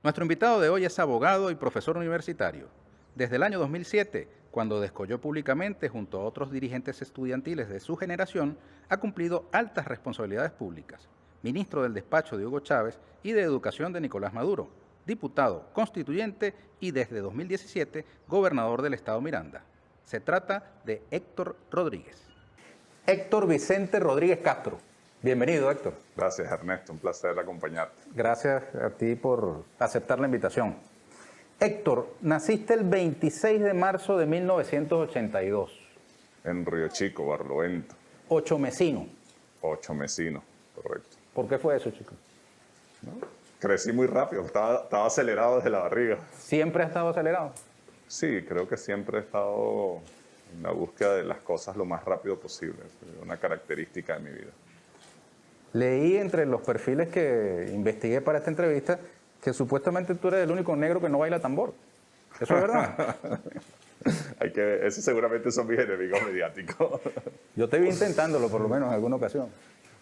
Nuestro invitado de hoy es abogado y profesor universitario. Desde el año 2007, cuando descolló públicamente junto a otros dirigentes estudiantiles de su generación, ha cumplido altas responsabilidades públicas. Ministro del despacho de Hugo Chávez y de Educación de Nicolás Maduro, diputado, constituyente y desde 2017 gobernador del estado Miranda. Se trata de Héctor Rodríguez. Héctor Vicente Rodríguez Castro. Bienvenido, Héctor. Gracias, Ernesto. Un placer acompañarte. Gracias a ti por aceptar la invitación. Héctor, naciste el 26 de marzo de 1982. En Río Chico, Barlovento. Ochomecino. Ochomecino, correcto. ¿Por qué fue eso, chico? ¿No? Crecí muy rápido, estaba acelerado desde la barriga. ¿Siempre has estado acelerado? Sí, creo que siempre he estado en la búsqueda de las cosas lo más rápido posible. Es una característica de mi vida. Leí entre los perfiles que investigué para esta entrevista que supuestamente tú eres el único negro que no baila tambor. ¿Eso es verdad? Eso seguramente son mis enemigos mediáticos. Yo te vi intentándolo por lo menos en alguna ocasión.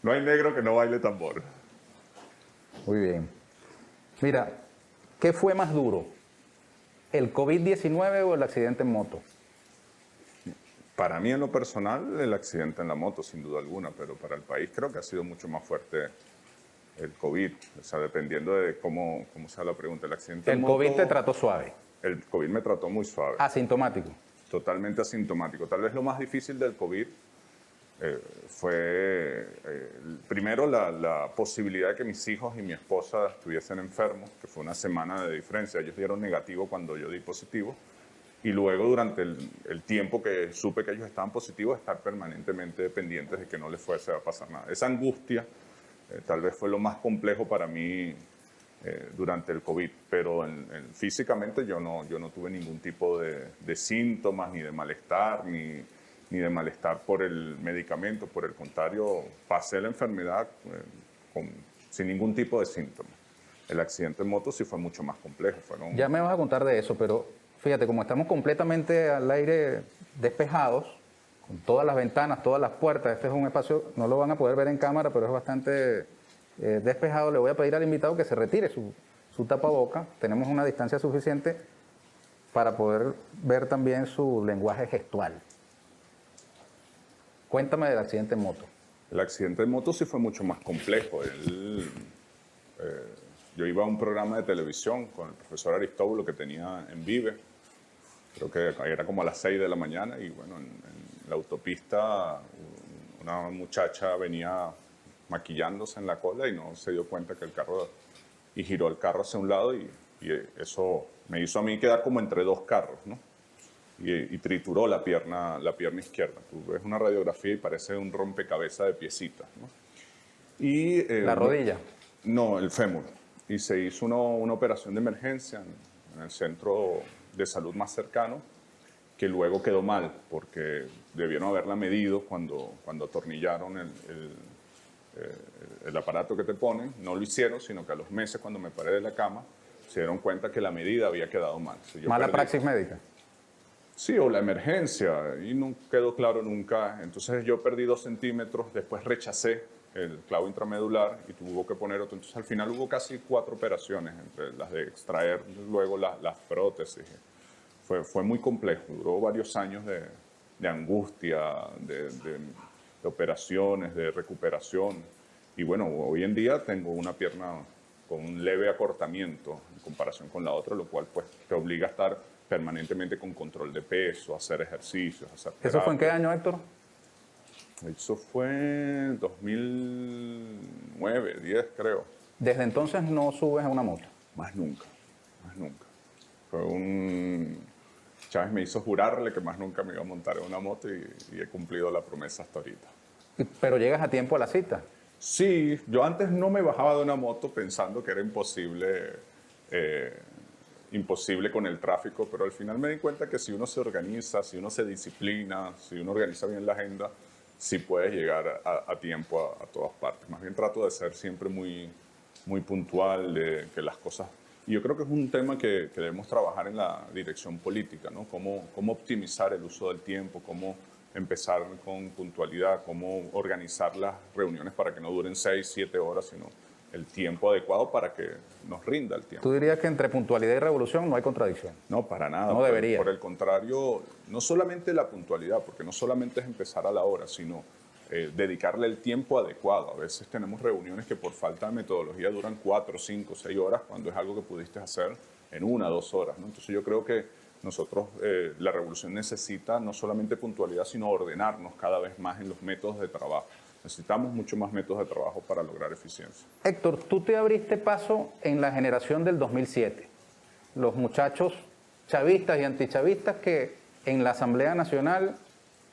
No hay negro que no baile tambor. Muy bien. Mira, ¿qué fue más duro? ¿El COVID-19 o el accidente en moto? Para mí en lo personal, el accidente en la moto, sin duda alguna, pero para el país creo que ha sido mucho más fuerte el COVID. O sea, dependiendo de cómo sea la pregunta. El accidente en moto, COVID te trató suave. El COVID me trató muy suave. Asintomático. Totalmente asintomático. Tal vez lo más difícil del COVID fue, primero, la posibilidad de que mis hijos y mi esposa estuviesen enfermos, que fue una semana de diferencia. Ellos dieron negativo cuando yo di positivo. Y luego, durante el tiempo que supe que ellos estaban positivos, estar permanentemente pendientes de que no les fuese a pasar nada. Esa angustia tal vez fue lo más complejo para mí durante el COVID, pero físicamente yo no tuve ningún tipo de síntomas, ni de malestar, ni de malestar por el medicamento. Por el contrario, pasé la enfermedad sin ningún tipo de síntomas. El accidente en moto sí fue mucho más complejo. Ya me vas a contar de eso, pero fíjate, como estamos completamente al aire despejados, con todas las ventanas, todas las puertas, este es un espacio, no lo van a poder ver en cámara, pero es bastante despejado. Le voy a pedir al invitado que se retire su tapaboca. Tenemos una distancia suficiente para poder ver también su lenguaje gestual. Cuéntame del accidente en moto. El accidente en moto sí fue mucho más complejo. Yo iba a un programa de televisión con el profesor Aristóbulo que tenía en Vive. Creo que era como a las 6 de la mañana y bueno, en la autopista una muchacha venía maquillándose en la cola y no se dio cuenta que y giró el carro hacia un lado y eso me hizo a mí quedar como entre dos carros, ¿no? Y trituró la pierna izquierda. Tú ves una radiografía y parece un rompecabezas de piecitas, ¿no? ¿La rodilla? No, el fémur. Y se hizo una operación de emergencia en el centro de salud más cercano, que luego quedó mal, porque debieron haberla medido cuando atornillaron el aparato que te ponen. No lo hicieron, sino que a los meses, cuando me paré de la cama, se dieron cuenta que la medida había quedado mal. ¿Mala praxis médica? Sí, o la emergencia, y no quedó claro nunca. Entonces yo perdí 2 centímetros, después rechacé el clavo intramedular y tuvo que poner otro. Entonces al final hubo casi 4 operaciones, entre las de extraer luego las prótesis. Fue muy complejo, duró varios años de angustia, de operaciones, de recuperación. Y bueno, hoy en día tengo una pierna con un leve acortamiento en comparación con la otra, lo cual pues te obliga a estar permanentemente con control de peso, hacer ejercicios, hacer terapia. ¿Eso fue en qué año, Héctor? Eso fue en 2009, 10 creo. ¿Desde entonces no subes a una moto? Más nunca, más nunca. Chávez me hizo jurarle que más nunca me iba a montar en una moto y he cumplido la promesa hasta ahorita. ¿Pero llegas a tiempo a la cita? Sí, yo antes no me bajaba de una moto pensando que era imposible con el tráfico, pero al final me di cuenta que si uno se organiza, si uno se disciplina, si uno organiza bien la agenda, sí puedes llegar a tiempo a todas partes. Más bien trato de ser siempre muy puntual, de que las cosas... Y yo creo que es un tema que debemos trabajar en la dirección política, ¿no? Cómo optimizar el uso del tiempo, cómo empezar con puntualidad, cómo organizar las reuniones para que no duren 6, 7 horas, sino el tiempo adecuado para que nos rinda el tiempo. ¿Tú dirías que entre puntualidad y revolución no hay contradicción? No, para nada. No debería. Por el contrario, no solamente la puntualidad, porque no solamente es empezar a la hora, sino dedicarle el tiempo adecuado. A veces tenemos reuniones que por falta de metodología duran 4, 5, 6 horas, cuando es algo que pudiste hacer en 1, 2 horas, ¿no? Entonces yo creo que nosotros, la revolución necesita no solamente puntualidad, sino ordenarnos cada vez más en los métodos de trabajo. Necesitamos mucho más métodos de trabajo para lograr eficiencia. Héctor, tú te abriste paso en la generación del 2007. Los muchachos chavistas y antichavistas que en la Asamblea Nacional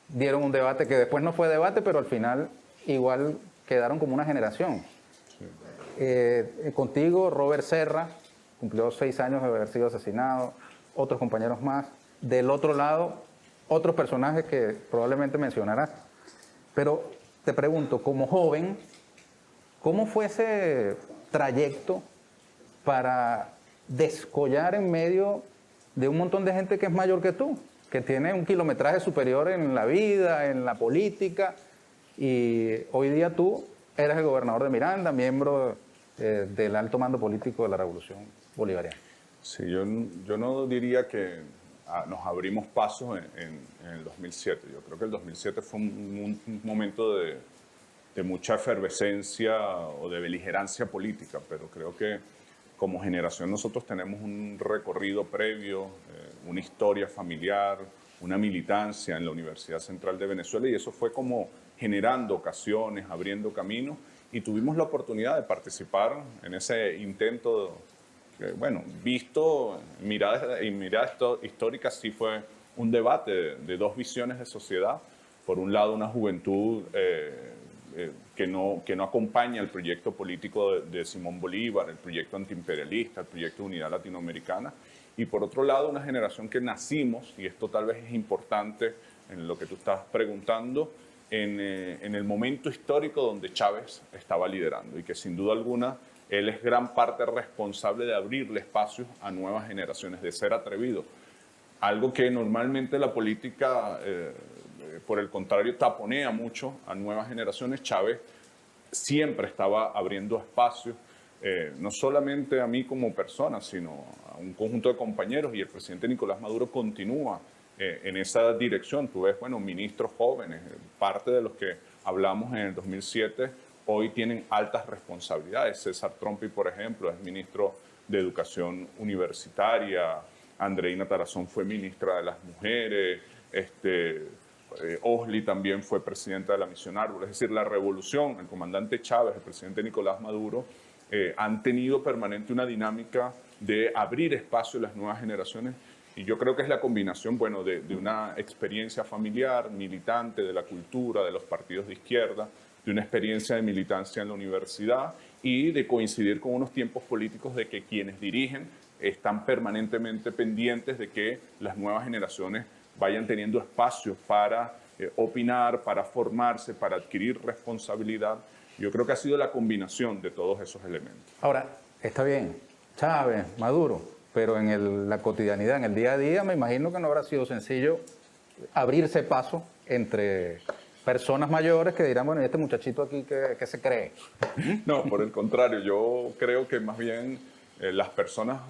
dieron un debate que después no fue debate, pero al final igual quedaron como una generación. Sí. Contigo, Robert Serra, cumplió 6 años de haber sido asesinado, otros compañeros más. Del otro lado, otros personajes que probablemente mencionarás. Pero te pregunto, como joven, ¿cómo fue ese trayecto para descollar en medio de un montón de gente que es mayor que tú, que tiene un kilometraje superior en la vida, en la política, y hoy día tú eres el gobernador de Miranda, miembro del alto mando político de la Revolución Bolivariana? Sí, yo no diría que nos abrimos pasos en el 2007. Yo creo que el 2007 fue un momento de mucha efervescencia o de beligerancia política, pero creo que como generación nosotros tenemos un recorrido previo, una historia familiar, una militancia en la Universidad Central de Venezuela, y eso fue como generando ocasiones, abriendo caminos, y tuvimos la oportunidad de participar en ese intento que, bueno, visto en miradas históricas, sí fue un debate de dos visiones de sociedad. Por un lado, una juventud que no acompaña el proyecto político de Simón Bolívar, el proyecto antiimperialista, el proyecto de unidad latinoamericana, y por otro lado una generación que nacimos, y esto tal vez es importante en lo que tú estás preguntando, en el momento histórico donde Chávez estaba liderando, y que sin duda alguna él es gran parte responsable de abrirle espacios a nuevas generaciones, de ser atrevido, algo que normalmente la política por el contrario, taponea mucho a nuevas generaciones. Chávez siempre estaba abriendo espacios, no solamente a mí como persona, sino a un conjunto de compañeros, y el presidente Nicolás Maduro continúa en esa dirección. Tú ves, bueno, ministros jóvenes, parte de los que hablamos en el 2007, hoy tienen altas responsabilidades. César Trompi, por ejemplo, es ministro de Educación Universitaria, Andreina Tarazón fue ministra de las Mujeres, Osli también fue presidenta de la Misión Árbol. Es decir, la revolución, el comandante Chávez, el presidente Nicolás Maduro, han tenido permanente una dinámica de abrir espacio a las nuevas generaciones, y yo creo que es la combinación, bueno, de una experiencia familiar, militante, de la cultura, de los partidos de izquierda, de una experiencia de militancia en la universidad, y de coincidir con unos tiempos políticos de que quienes dirigen están permanentemente pendientes de que las nuevas generaciones vayan teniendo espacios para opinar, para formarse, para adquirir responsabilidad. Yo creo que ha sido la combinación de todos esos elementos. Ahora, está bien, Chávez, Maduro, pero en la cotidianidad, en el día a día, me imagino que no habrá sido sencillo abrirse paso entre personas mayores que dirán, bueno, ¿y este muchachito aquí qué se cree? No, por el contrario, yo creo que más bien las personas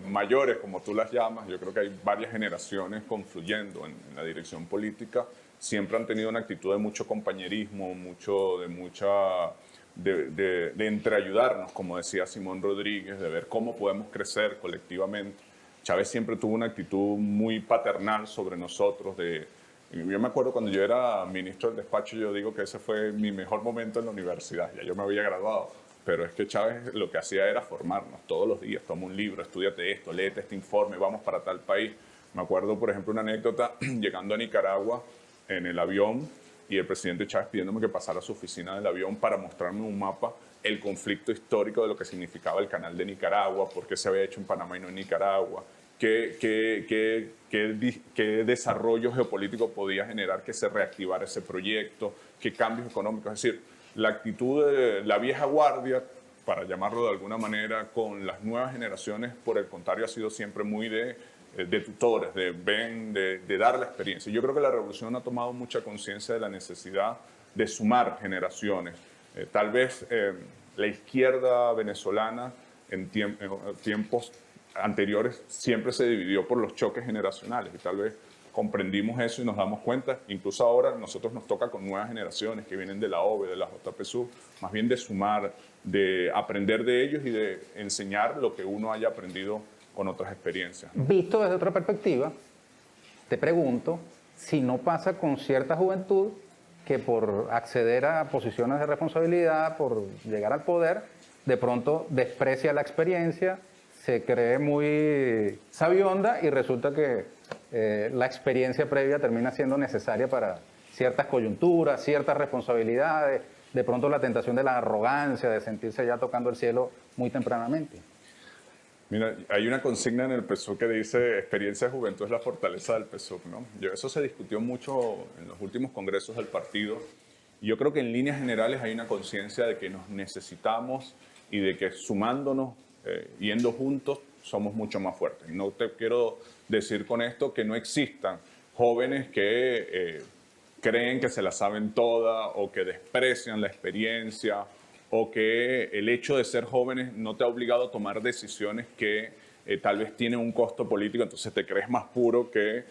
mayores, como tú las llamas, yo creo que hay varias generaciones confluyendo en la dirección política, siempre han tenido una actitud de mucho compañerismo, de entreayudarnos, como decía Simón Rodríguez, de ver cómo podemos crecer colectivamente. Chávez siempre tuvo una actitud muy paternal sobre nosotros. Yo me acuerdo cuando yo era ministro del despacho, yo digo que ese fue mi mejor momento en la universidad, ya yo me había graduado. Pero es que Chávez lo que hacía era formarnos todos los días. Toma un libro, estudiate esto, léete este informe, vamos para tal país. Me acuerdo, por ejemplo, una anécdota, llegando a Nicaragua en el avión, y el presidente Chávez pidiéndome que pasara a su oficina del avión para mostrarme un mapa, el conflicto histórico de lo que significaba el canal de Nicaragua, por qué se había hecho en Panamá y no en Nicaragua, qué desarrollo geopolítico podía generar que se reactivara ese proyecto, qué cambios económicos. Es decir, la actitud de la vieja guardia, para llamarlo de alguna manera, con las nuevas generaciones, por el contrario, ha sido siempre muy de tutores, de dar la experiencia. Yo creo que la revolución ha tomado mucha conciencia de la necesidad de sumar generaciones. Tal vez la izquierda venezolana en tiempos anteriores siempre se dividió por los choques generacionales y tal vez comprendimos eso y nos damos cuenta. Incluso ahora nosotros nos toca con nuevas generaciones que vienen de la OVE, de la JPSUV, más bien de sumar, de aprender de ellos y de enseñar lo que uno haya aprendido con otras experiencias, ¿no? Visto desde otra perspectiva, te pregunto si no pasa con cierta juventud que por acceder a posiciones de responsabilidad, por llegar al poder, de pronto desprecia la experiencia, se cree muy sabionda y resulta que la experiencia previa termina siendo necesaria para ciertas coyunturas, ciertas responsabilidades, de pronto la tentación de la arrogancia, de sentirse ya tocando el cielo muy tempranamente. Mira, hay una consigna en el PSUV que dice experiencia de juventud es la fortaleza del PSUV, ¿no? Eso se discutió mucho en los últimos congresos del partido y yo creo que en líneas generales hay una conciencia de que nos necesitamos y de que sumándonos, yendo juntos, somos mucho más fuertes. No te quiero decir con esto que no existan jóvenes que creen que se la saben toda o que desprecian la experiencia o que el hecho de ser jóvenes no te ha obligado a tomar decisiones que tal vez tienen un costo político, entonces te crees más puro que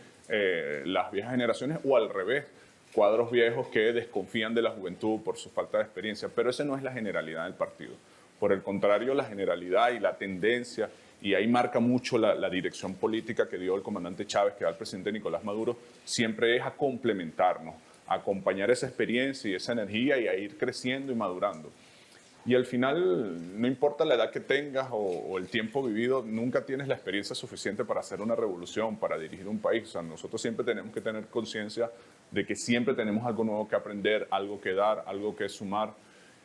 las viejas generaciones o al revés, cuadros viejos que desconfían de la juventud por su falta de experiencia, pero esa no es la generalidad del partido. Por el contrario, la generalidad y la tendencia, y ahí marca mucho la dirección política que dio el comandante Chávez, que da el presidente Nicolás Maduro, siempre es a complementarnos, a acompañar esa experiencia y esa energía y a ir creciendo y madurando. Y al final, no importa la edad que tengas o el tiempo vivido, nunca tienes la experiencia suficiente para hacer una revolución, para dirigir un país. O sea, nosotros siempre tenemos que tener conciencia de que siempre tenemos algo nuevo que aprender, algo que dar, algo que sumar.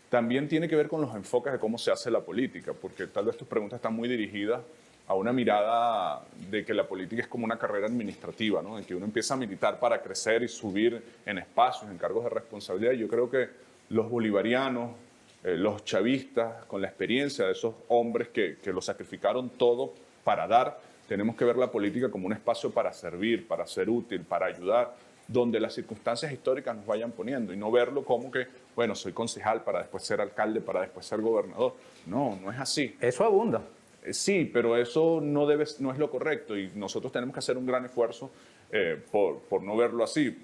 También tiene que ver con los enfoques de cómo se hace la política, porque tal vez tus preguntas están muy dirigidas a una mirada de que la política es como una carrera administrativa, ¿no? En que uno empieza a militar para crecer y subir en espacios, en cargos de responsabilidad. Yo creo que los bolivarianos, los chavistas, con la experiencia de esos hombres que lo sacrificaron todo para dar, tenemos que ver la política como un espacio para servir, para ser útil, para ayudar, donde las circunstancias históricas nos vayan poniendo y no verlo como que, bueno, soy concejal para después ser alcalde, para después ser gobernador. No, no es así. Eso abunda. Sí, pero eso no es lo correcto y nosotros tenemos que hacer un gran esfuerzo por no verlo así.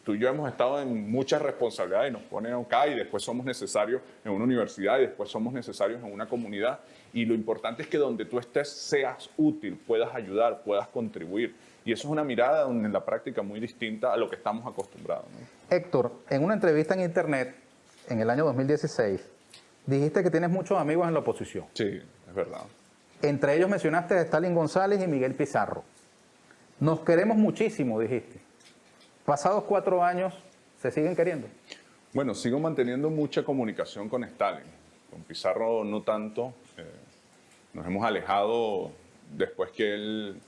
Tú y yo hemos estado en muchas responsabilidades y nos ponen acá y después somos necesarios en una universidad y después somos necesarios en una comunidad y lo importante es que donde tú estés seas útil, puedas ayudar, puedas contribuir y eso es una mirada en la práctica muy distinta a lo que estamos acostumbrados, ¿no? Héctor, en una entrevista en internet en el año 2016 dijiste que tienes muchos amigos en la oposición. Sí, es verdad. Entre ellos mencionaste a Stalin González y Miguel Pizarro. Nos queremos muchísimo, dijiste. Pasados 4 años, ¿se siguen queriendo? Bueno, sigo manteniendo mucha comunicación con Stalin. Con Pizarro no tanto. Nos hemos alejado después que él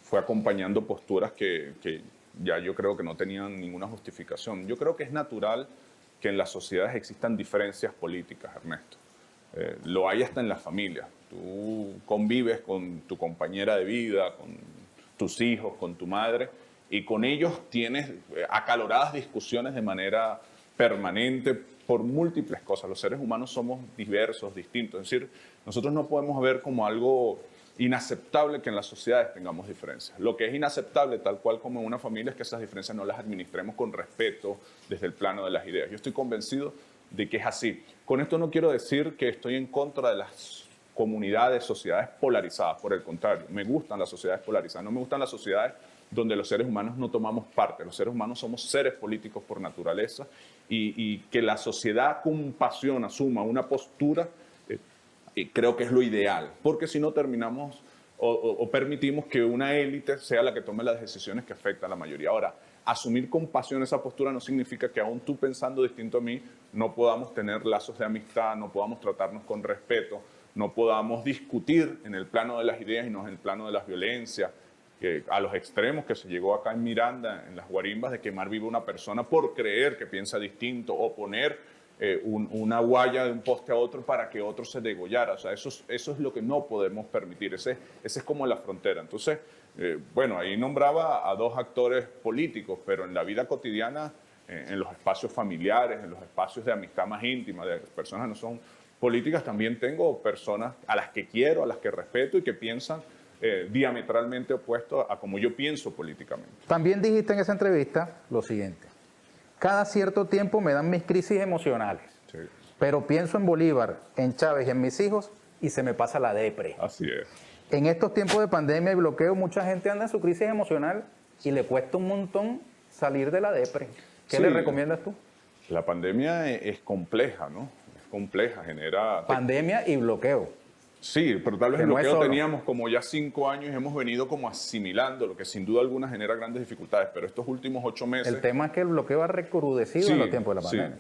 fue acompañando posturas que ya yo creo que no tenían ninguna justificación. Yo creo que es natural que en las sociedades existan diferencias políticas, Ernesto. Lo hay hasta en la familia. Tú convives con tu compañera de vida, con tus hijos, con tu madre, y con ellos tienes acaloradas discusiones de manera permanente por múltiples cosas. Los seres humanos somos diversos, distintos. Es decir, nosotros no podemos ver como algo inaceptable que en las sociedades tengamos diferencias. Lo que es inaceptable, tal cual como en una familia, es que esas diferencias no las administremos con respeto desde el plano de las ideas. Yo estoy convencido de que es así. Con esto no quiero decir que estoy en contra de las comunidades, sociedades polarizadas. Por el contrario, me gustan las sociedades polarizadas. No me gustan las sociedades donde los seres humanos no tomamos parte. Los seres humanos somos seres políticos por naturaleza y que la sociedad con pasión asuma una postura, creo que es lo ideal, porque si no terminamos o permitimos que una élite sea la que tome las decisiones que afectan a la mayoría. Ahora, asumir con pasión esa postura no significa que aún tú pensando distinto a mí no podamos tener lazos de amistad, no podamos tratarnos con respeto, no podamos discutir en el plano de las ideas y no en el plano de las violencias, a los extremos que se llegó acá en Miranda, en las guarimbas, de quemar viva una persona por creer que piensa distinto o poner una guaya de un poste a otro para que otro se degollara. O sea, eso es lo que no podemos permitir. Ese es como la frontera. Entonces, bueno, ahí nombraba a 2 actores políticos, pero en la vida cotidiana, en los espacios familiares, en los espacios de amistad más íntima, de personas que no son políticas también tengo personas a las que quiero, a las que respeto y que piensan diametralmente opuesto a como yo pienso políticamente. También dijiste en esa entrevista lo siguiente: cada cierto tiempo me dan mis crisis emocionales, Sí, pero pienso en Bolívar, en Chávez y en mis hijos y se me pasa la depre. así es. En estos tiempos de pandemia y bloqueo, mucha gente anda en su crisis emocional y le cuesta un montón salir de la depre. ¿Qué Sí. le recomiendas tú? La pandemia es compleja, ¿no? Es compleja, genera... Pandemia y bloqueo. Sí, pero tal vez Que el no es bloqueo solo. teníamos como ya 5 años y hemos venido como asimilando, lo que sin duda alguna genera grandes dificultades, pero estos últimos 8 meses... El tema es que el bloqueo ha recrudecido en los tiempos de la sí. pandemia.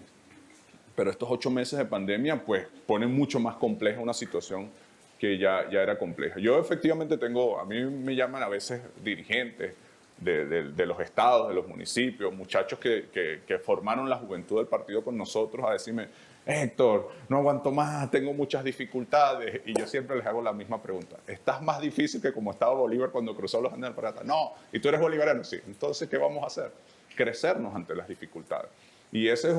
Pero estos 8 meses de pandemia pues ponen mucho más compleja una situación que ya era compleja. Yo efectivamente a mí me llaman a veces dirigentes de los estados, de los municipios, muchachos que formaron la juventud del partido con nosotros a decirme: Héctor, no aguanto más, tengo muchas dificultades. Y yo siempre les hago la misma pregunta: ¿estás más difícil que como estaba Bolívar cuando cruzó los Andes de Alpargatas? No. ¿Y tú eres bolivariano? Sí. Entonces, ¿qué vamos a hacer? Crecernos ante las dificultades. Y ese es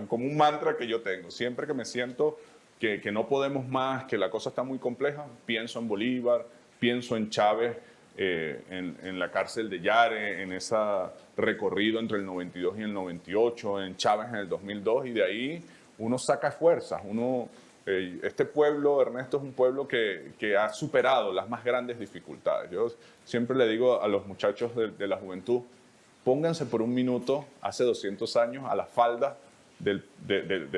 como un mantra que yo tengo. Siempre que me siento que no podemos más, que la cosa está muy compleja, pienso en Bolívar, pienso en Chávez, en la cárcel de Yare, en ese recorrido entre el 92 y el 98, en Chávez en el 2002, y de ahí uno saca fuerzas. Este pueblo, Ernesto, es un pueblo que ha superado las más grandes dificultades. Yo siempre le digo a los muchachos de la juventud: pónganse por un minuto hace 200 años a la falda de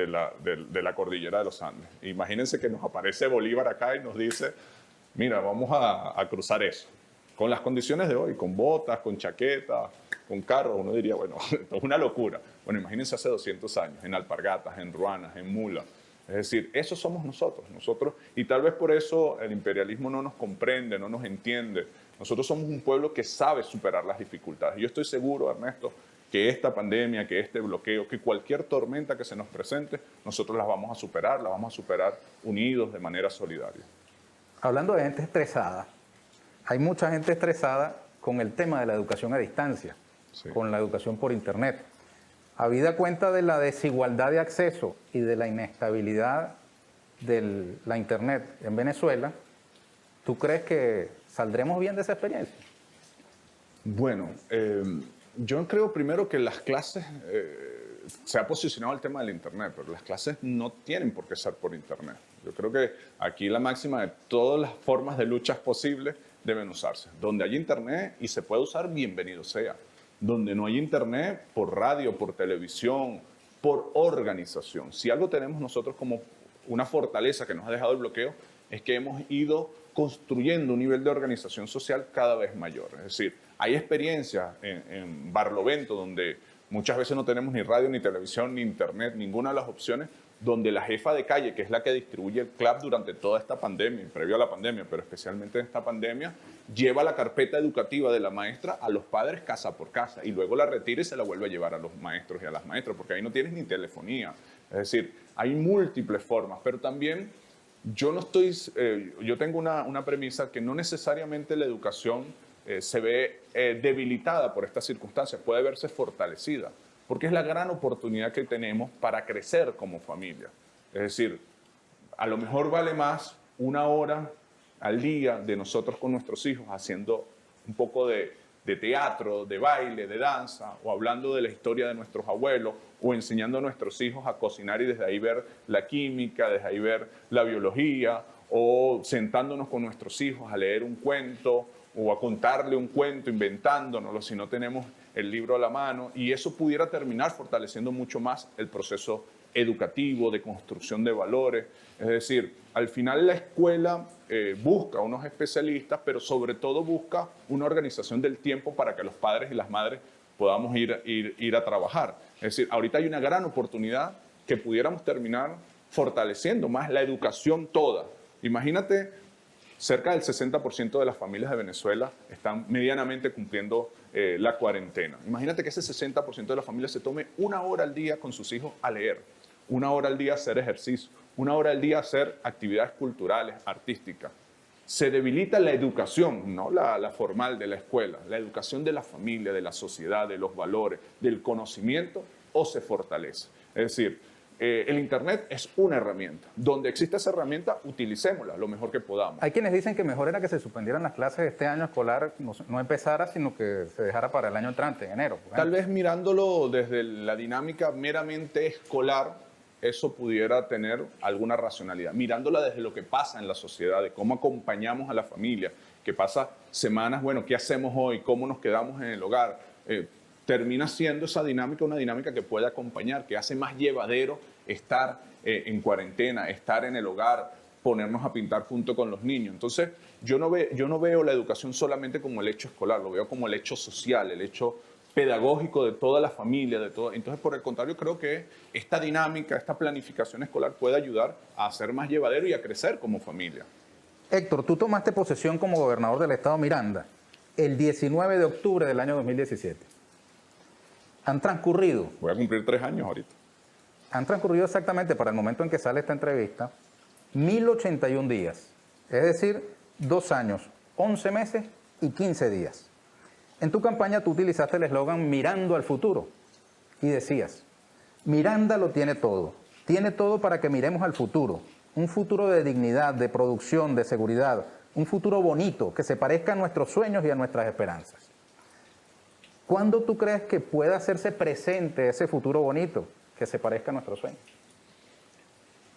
la cordillera de los Andes. Imagínense que nos aparece Bolívar acá y nos dice: mira, vamos a cruzar eso. Con las condiciones de hoy, con botas, con chaqueta, con carro, uno diría, bueno, esto es una locura. Bueno, imagínense hace 200 años, en Alpargatas, en Ruanas, en Mula. Es decir, eso somos nosotros, y tal vez por eso el imperialismo no nos comprende, no nos entiende. Nosotros somos un pueblo que sabe superar las dificultades. Yo estoy seguro, Ernesto, que esta pandemia, que este bloqueo, que cualquier tormenta que se nos presente, nosotros las vamos a superar unidos de manera solidaria. Hablando de gente estresada, hay mucha gente estresada con el tema de la educación a distancia, Sí. con la educación por internet. Habida cuenta de la desigualdad de acceso y de la inestabilidad de la internet en Venezuela, ¿tú crees que saldremos bien de esa experiencia? Bueno, yo creo primero que las clases, se ha posicionado el tema del Internet, pero las clases no tienen por qué ser por Internet. Yo creo que aquí la máxima de todas las formas de luchas posibles deben usarse. Donde hay Internet y se puede usar, bienvenido sea. Donde no hay Internet, por radio, por televisión, por organización. Si algo tenemos nosotros como una fortaleza que nos ha dejado el bloqueo, es que hemos ido construyendo un nivel de organización social cada vez mayor. Es decir, hay experiencias en Barlovento donde muchas veces no tenemos ni radio, ni televisión, ni internet, ninguna de las opciones, donde la jefa de calle, que es la que distribuye el CLAP durante toda esta pandemia, previo a la pandemia, pero especialmente en esta pandemia, lleva la carpeta educativa de la maestra a los padres casa por casa y luego la retira y se la vuelve a llevar a los maestros y a las maestras, porque ahí no tienes ni telefonía. Es decir, hay múltiples formas, pero también yo tengo una premisa que no necesariamente la educación se ve debilitada por estas circunstancias, puede verse fortalecida, porque es la gran oportunidad que tenemos para crecer como familia. Es decir, a lo mejor vale más 1 hora al día de nosotros con nuestros hijos haciendo un poco de teatro, de baile, de danza, o hablando de la historia de nuestros abuelos, o enseñando a nuestros hijos a cocinar y desde ahí ver la química, desde ahí ver la biología, o sentándonos con nuestros hijos a leer un cuento, o a contarle un cuento, inventándonoslo si no tenemos el libro a la mano, y eso pudiera terminar fortaleciendo mucho más el proceso educativo, de construcción de valores. Es decir, al final la escuela busca unos especialistas, pero sobre todo busca una organización del tiempo para que los padres y las madres podamos ir a trabajar. Es decir, ahorita hay una gran oportunidad que pudiéramos terminar fortaleciendo más la educación toda. Imagínate, cerca del 60% de las familias de Venezuela están medianamente cumpliendo la cuarentena. Imagínate que ese 60% de las familias se tome 1 hora al día con sus hijos a leer, 1 hora al día a hacer ejercicio, 1 hora al día a hacer actividades culturales, artísticas. Se debilita la educación, no la formal de la escuela, la educación de la familia, de la sociedad, de los valores, del conocimiento, o se fortalece. Es decir, el Internet es una herramienta. Donde existe esa herramienta, utilicémosla lo mejor que podamos. Hay quienes dicen que mejor era que se suspendieran las clases de este año escolar, no empezara, sino que se dejara para el año entrante, en enero. Tal vez mirándolo desde la dinámica meramente escolar, eso pudiera tener alguna racionalidad. Mirándola desde lo que pasa en la sociedad, de cómo acompañamos a la familia, que pasa semanas, bueno, ¿qué hacemos hoy? ¿Cómo nos quedamos en el hogar? Termina siendo esa dinámica una dinámica que puede acompañar, que hace más llevadero estar en cuarentena, estar en el hogar, ponernos a pintar junto con los niños. Entonces, yo no veo la educación solamente como el hecho escolar, lo veo como el hecho social, el hecho pedagógico de toda la familia, de todo. Entonces, por el contrario, creo que esta dinámica, esta planificación escolar puede ayudar a hacer más llevadero y a crecer como familia. Héctor, tú tomaste posesión como gobernador del estado Miranda el 19 de octubre del año 2017. Han transcurrido. Voy a cumplir 3 años ahorita. Han transcurrido exactamente para el momento en que sale esta entrevista 1081 días. Es decir, 2 años, 11 meses y 15 días. En tu campaña tú utilizaste el eslogan Mirando al futuro y decías, Miranda lo tiene todo para que miremos al futuro, un futuro de dignidad, de producción, de seguridad, un futuro bonito que se parezca a nuestros sueños y a nuestras esperanzas. ¿Cuándo tú crees que pueda hacerse presente ese futuro bonito que se parezca a nuestros sueños?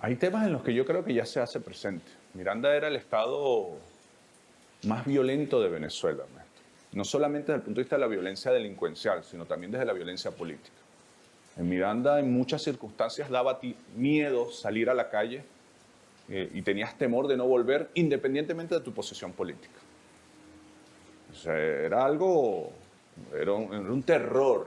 Hay temas en los que yo creo que ya se hace presente. Miranda era el estado más violento de Venezuela, maestro. No solamente desde el punto de vista de la violencia delincuencial, sino también desde la violencia política. En Miranda, en muchas circunstancias, daba a ti miedo salir a la calle y tenías temor de no volver, independientemente de tu posición política. O sea, era un terror.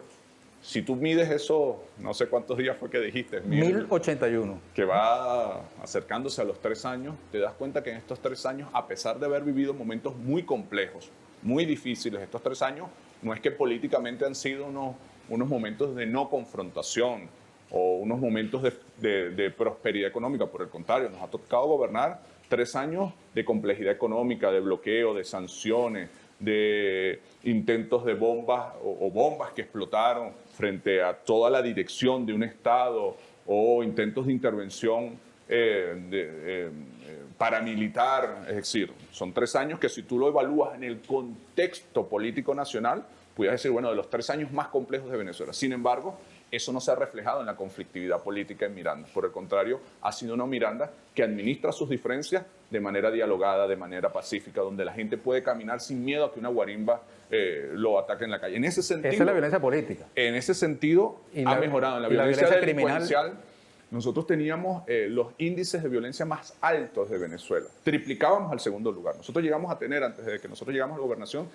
Si tú mides eso, no sé cuántos días fue que dijiste. 1081. Que va acercándose a los 3 años, te das cuenta que en estos 3 años, a pesar de haber vivido momentos muy complejos, muy difíciles, estos 3 años, no es que políticamente han sido unos momentos de no confrontación o unos momentos de prosperidad económica. Por el contrario, nos ha tocado gobernar 3 años de complejidad económica, de bloqueo, de sanciones, de intentos de bombas o bombas que explotaron frente a toda la dirección de un Estado o intentos de intervención paramilitar. Es decir, son 3 años que si tú lo evalúas en el contexto político nacional, pudieras decir, bueno, de los 3 años más complejos de Venezuela. Sin embargo, eso no se ha reflejado en la conflictividad política en Miranda. Por el contrario, ha sido una Miranda que administra sus diferencias de manera dialogada, de manera pacífica, donde la gente puede caminar sin miedo a que una guarimba lo ataque en la calle. En ese sentido, esa es la violencia política. En ese sentido, ha mejorado. En la violencia delincuencial, criminal, nosotros teníamos los índices de violencia más altos de Venezuela. Triplicábamos al segundo lugar. Nosotros llegamos a tener, antes de que nosotros llegamos a la gobernación,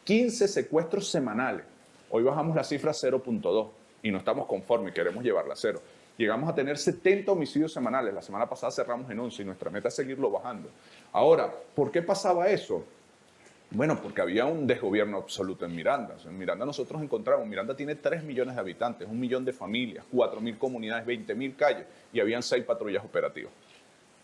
15 secuestros semanales. Hoy bajamos la cifra a 0.2 y no estamos conformes, queremos llevarla a 0. Llegamos a tener 70 homicidios semanales. La semana pasada cerramos en 11 y nuestra meta es seguirlo bajando. Ahora, ¿por qué pasaba eso? Bueno, porque había un desgobierno absoluto en Miranda. O sea, en Miranda nosotros encontramos, Miranda tiene 3 millones de habitantes, 1 millón de familias, 4.000 comunidades, 20.000 calles y habían 6 patrullas operativas.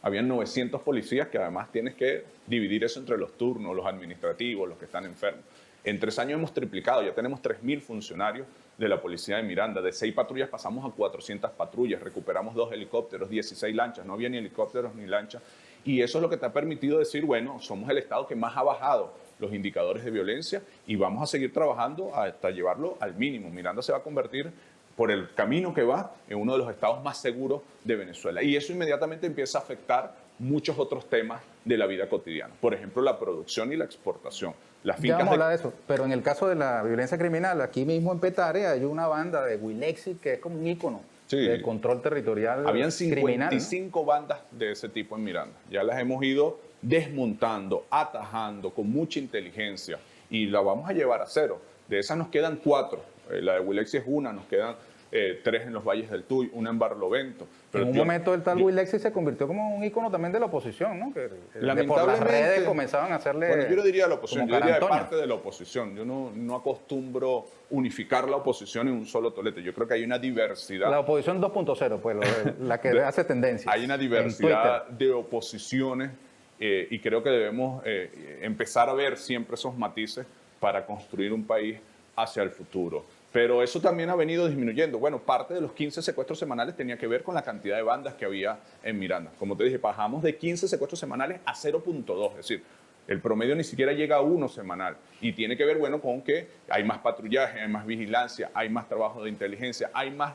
Habían 900 policías que además tienes que dividir eso entre los turnos, los administrativos, los que están enfermos. En 3 años hemos triplicado, ya tenemos 3.000 funcionarios de la policía de Miranda. De 6 patrullas pasamos a 400 patrullas, recuperamos 2 helicópteros, 16 lanchas, no había ni helicópteros ni lanchas. Y eso es lo que te ha permitido decir, bueno, somos el estado que más ha bajado los indicadores de violencia y vamos a seguir trabajando hasta llevarlo al mínimo. Miranda se va a convertir, por el camino que va, en uno de los estados más seguros de Venezuela. Y eso inmediatamente empieza a afectar muchos otros temas de la vida cotidiana. Por ejemplo, la producción y la exportación. Las fincas ya vamos a hablar de eso, pero en el caso de la violencia criminal, aquí mismo en Petare hay una banda de Wilexit que es como un ícono de control territorial. Habían 55 criminal, ¿no? bandas de ese tipo en Miranda. Ya las hemos ido desmontando, atajando con mucha inteligencia y la vamos a llevar a 0. De esas nos quedan 4. La de Wilexit es una, nos quedan 3 en los Valles del Tuy, una en Barlovento. Pero en un momento el tal Wilexit se convirtió como un ícono también de la oposición, ¿no? Que lamentablemente por las redes comenzaban a hacerle. Bueno, yo no diría la oposición, yo diría de parte de la oposición. Yo no acostumbro unificar la oposición en un solo tolete. Yo creo que hay una diversidad. La oposición 2.0, pues, la que hace tendencia. Hay una diversidad de oposiciones y creo que debemos empezar a ver siempre esos matices para construir un país hacia el futuro. Pero eso también ha venido disminuyendo. Bueno, parte de los 15 secuestros semanales tenía que ver con la cantidad de bandas que había en Miranda. Como te dije, bajamos de 15 secuestros semanales a 0.2, es decir, el promedio ni siquiera llega a 1 semanal. Y tiene que ver, bueno, con que hay más patrullaje, hay más vigilancia, hay más trabajo de inteligencia, hay más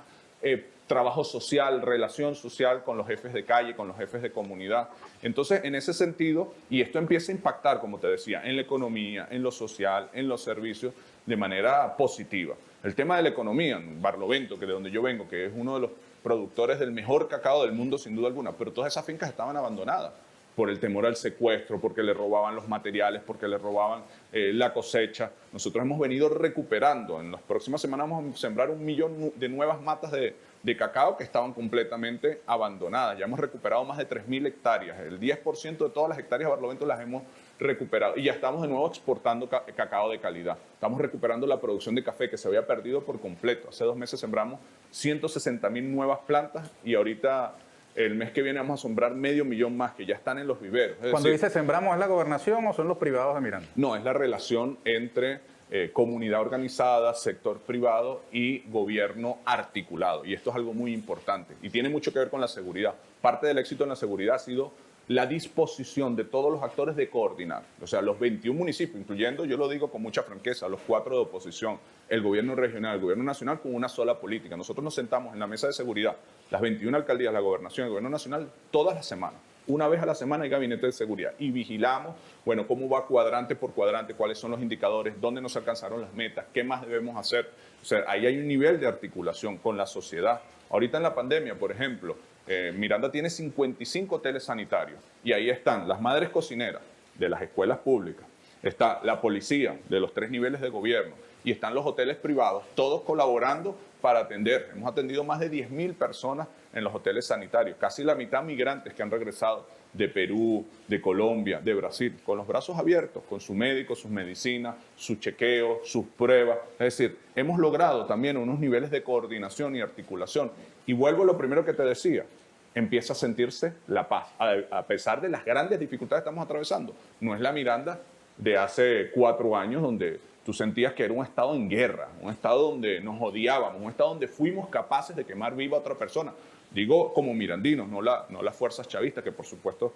trabajo social, relación social con los jefes de calle, con los jefes de comunidad. Entonces, en ese sentido, y esto empieza a impactar, como te decía, en la economía, en lo social, en los servicios, de manera positiva. El tema de la economía, en Barlovento, que de donde yo vengo, que es uno de los productores del mejor cacao del mundo, sin duda alguna, pero todas esas fincas estaban abandonadas por el temor al secuestro, porque le robaban los materiales, porque le robaban la cosecha. Nosotros hemos venido recuperando. En las próximas semanas vamos a sembrar 1 millón de nuevas matas de cacao que estaban completamente abandonadas. Ya hemos recuperado más de 3.000 hectáreas. El 10% de todas las hectáreas de Barlovento las hemos recuperado. Y ya estamos de nuevo exportando cacao de calidad. Estamos recuperando la producción de café que se había perdido por completo. Hace 2 meses sembramos 160.000 nuevas plantas y ahorita el mes que viene vamos a sembrar 500.000 más que ya están en los viveros. Cuando dice sembramos, ¿es la gobernación o son los privados de Miranda? No, es la relación entre comunidad organizada, sector privado y gobierno articulado. Y esto es algo muy importante y tiene mucho que ver con la seguridad. Parte del éxito en la seguridad ha sido la disposición de todos los actores de coordinar. O sea, los 21 municipios, incluyendo, yo lo digo con mucha franqueza, los 4 de oposición, el gobierno regional, el gobierno nacional, con una sola política. Nosotros nos sentamos en la mesa de seguridad, las 21 alcaldías, la gobernación, el gobierno nacional, todas las semanas. Una vez a la semana hay gabinete de seguridad y vigilamos, bueno, cómo va cuadrante por cuadrante, cuáles son los indicadores, dónde nos alcanzaron las metas, qué más debemos hacer. O sea, ahí hay un nivel de articulación con la sociedad. Ahorita en la pandemia, por ejemplo, Miranda tiene 55 hoteles sanitarios y ahí están las madres cocineras de las escuelas públicas, está la policía de los 3 niveles de gobierno y están los hoteles privados, todos colaborando para atender. Hemos atendido más de 10.000 personas en los hoteles sanitarios, casi la mitad migrantes que han regresado de Perú, de Colombia, de Brasil, con los brazos abiertos, con su médico, sus medicinas, su chequeo, sus pruebas. Es decir, hemos logrado también unos niveles de coordinación y articulación. Y vuelvo a lo primero que te decía, empieza a sentirse la paz, a pesar de las grandes dificultades que estamos atravesando. No es la Miranda de hace 4 años donde tú sentías que era un estado en guerra, un estado donde nos odiábamos, un estado donde fuimos capaces de quemar viva a otra persona. Digo como mirandinos, no las fuerzas chavistas, que por supuesto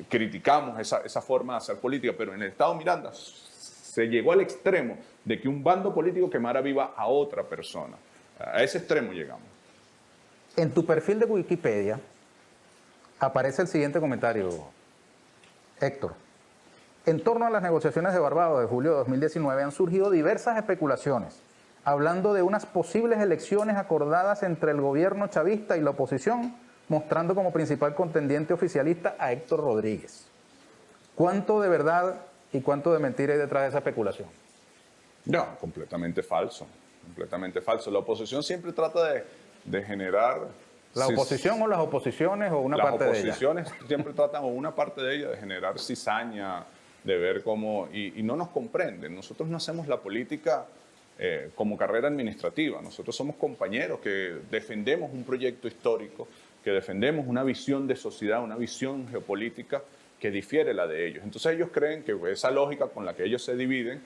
criticamos esa forma de hacer política, pero en el estado Miranda se llegó al extremo de que un bando político quemara viva a otra persona. A ese extremo llegamos. En tu perfil de Wikipedia aparece el siguiente comentario, Héctor. En torno a las negociaciones de Barbados de julio de 2019 han surgido diversas especulaciones, hablando de unas posibles elecciones acordadas entre el gobierno chavista y la oposición, mostrando como principal contendiente oficialista a Héctor Rodríguez. ¿Cuánto de verdad y cuánto de mentira hay detrás de esa especulación? No, completamente falso, completamente falso. La oposición siempre trata de generar... ¿La oposición o las oposiciones o una parte de ellas? Las oposiciones siempre tratan, o una parte de ellas, de generar cizaña, de ver cómo... Y no nos comprenden. Nosotros no hacemos la política como carrera administrativa. Nosotros somos compañeros que defendemos un proyecto histórico, que defendemos una visión de sociedad, una visión geopolítica que difiere la de ellos. Entonces ellos creen que esa lógica con la que ellos se dividen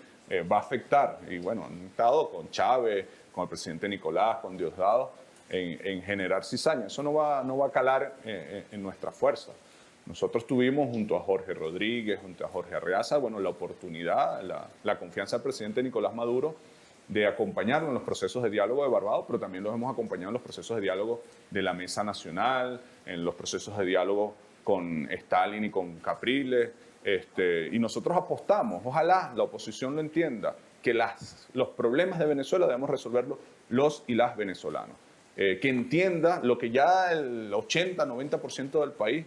va a afectar. Y bueno, han estado con Chávez, con el presidente Nicolás, con Diosdado, en generar cizaña. Eso no va a calar en nuestra fuerza. Nosotros tuvimos junto a Jorge Rodríguez, junto a Jorge Arreaza, bueno, la oportunidad, la confianza del presidente Nicolás Maduro de acompañarnos en los procesos de diálogo de Barbados, pero también los hemos acompañado en los procesos de diálogo de la Mesa Nacional, en los procesos de diálogo con Stalin y con Capriles, y nosotros apostamos, ojalá la oposición lo entienda, que los problemas de Venezuela debemos resolverlos los y las venezolanos. Que entienda lo que ya el 80-90% del país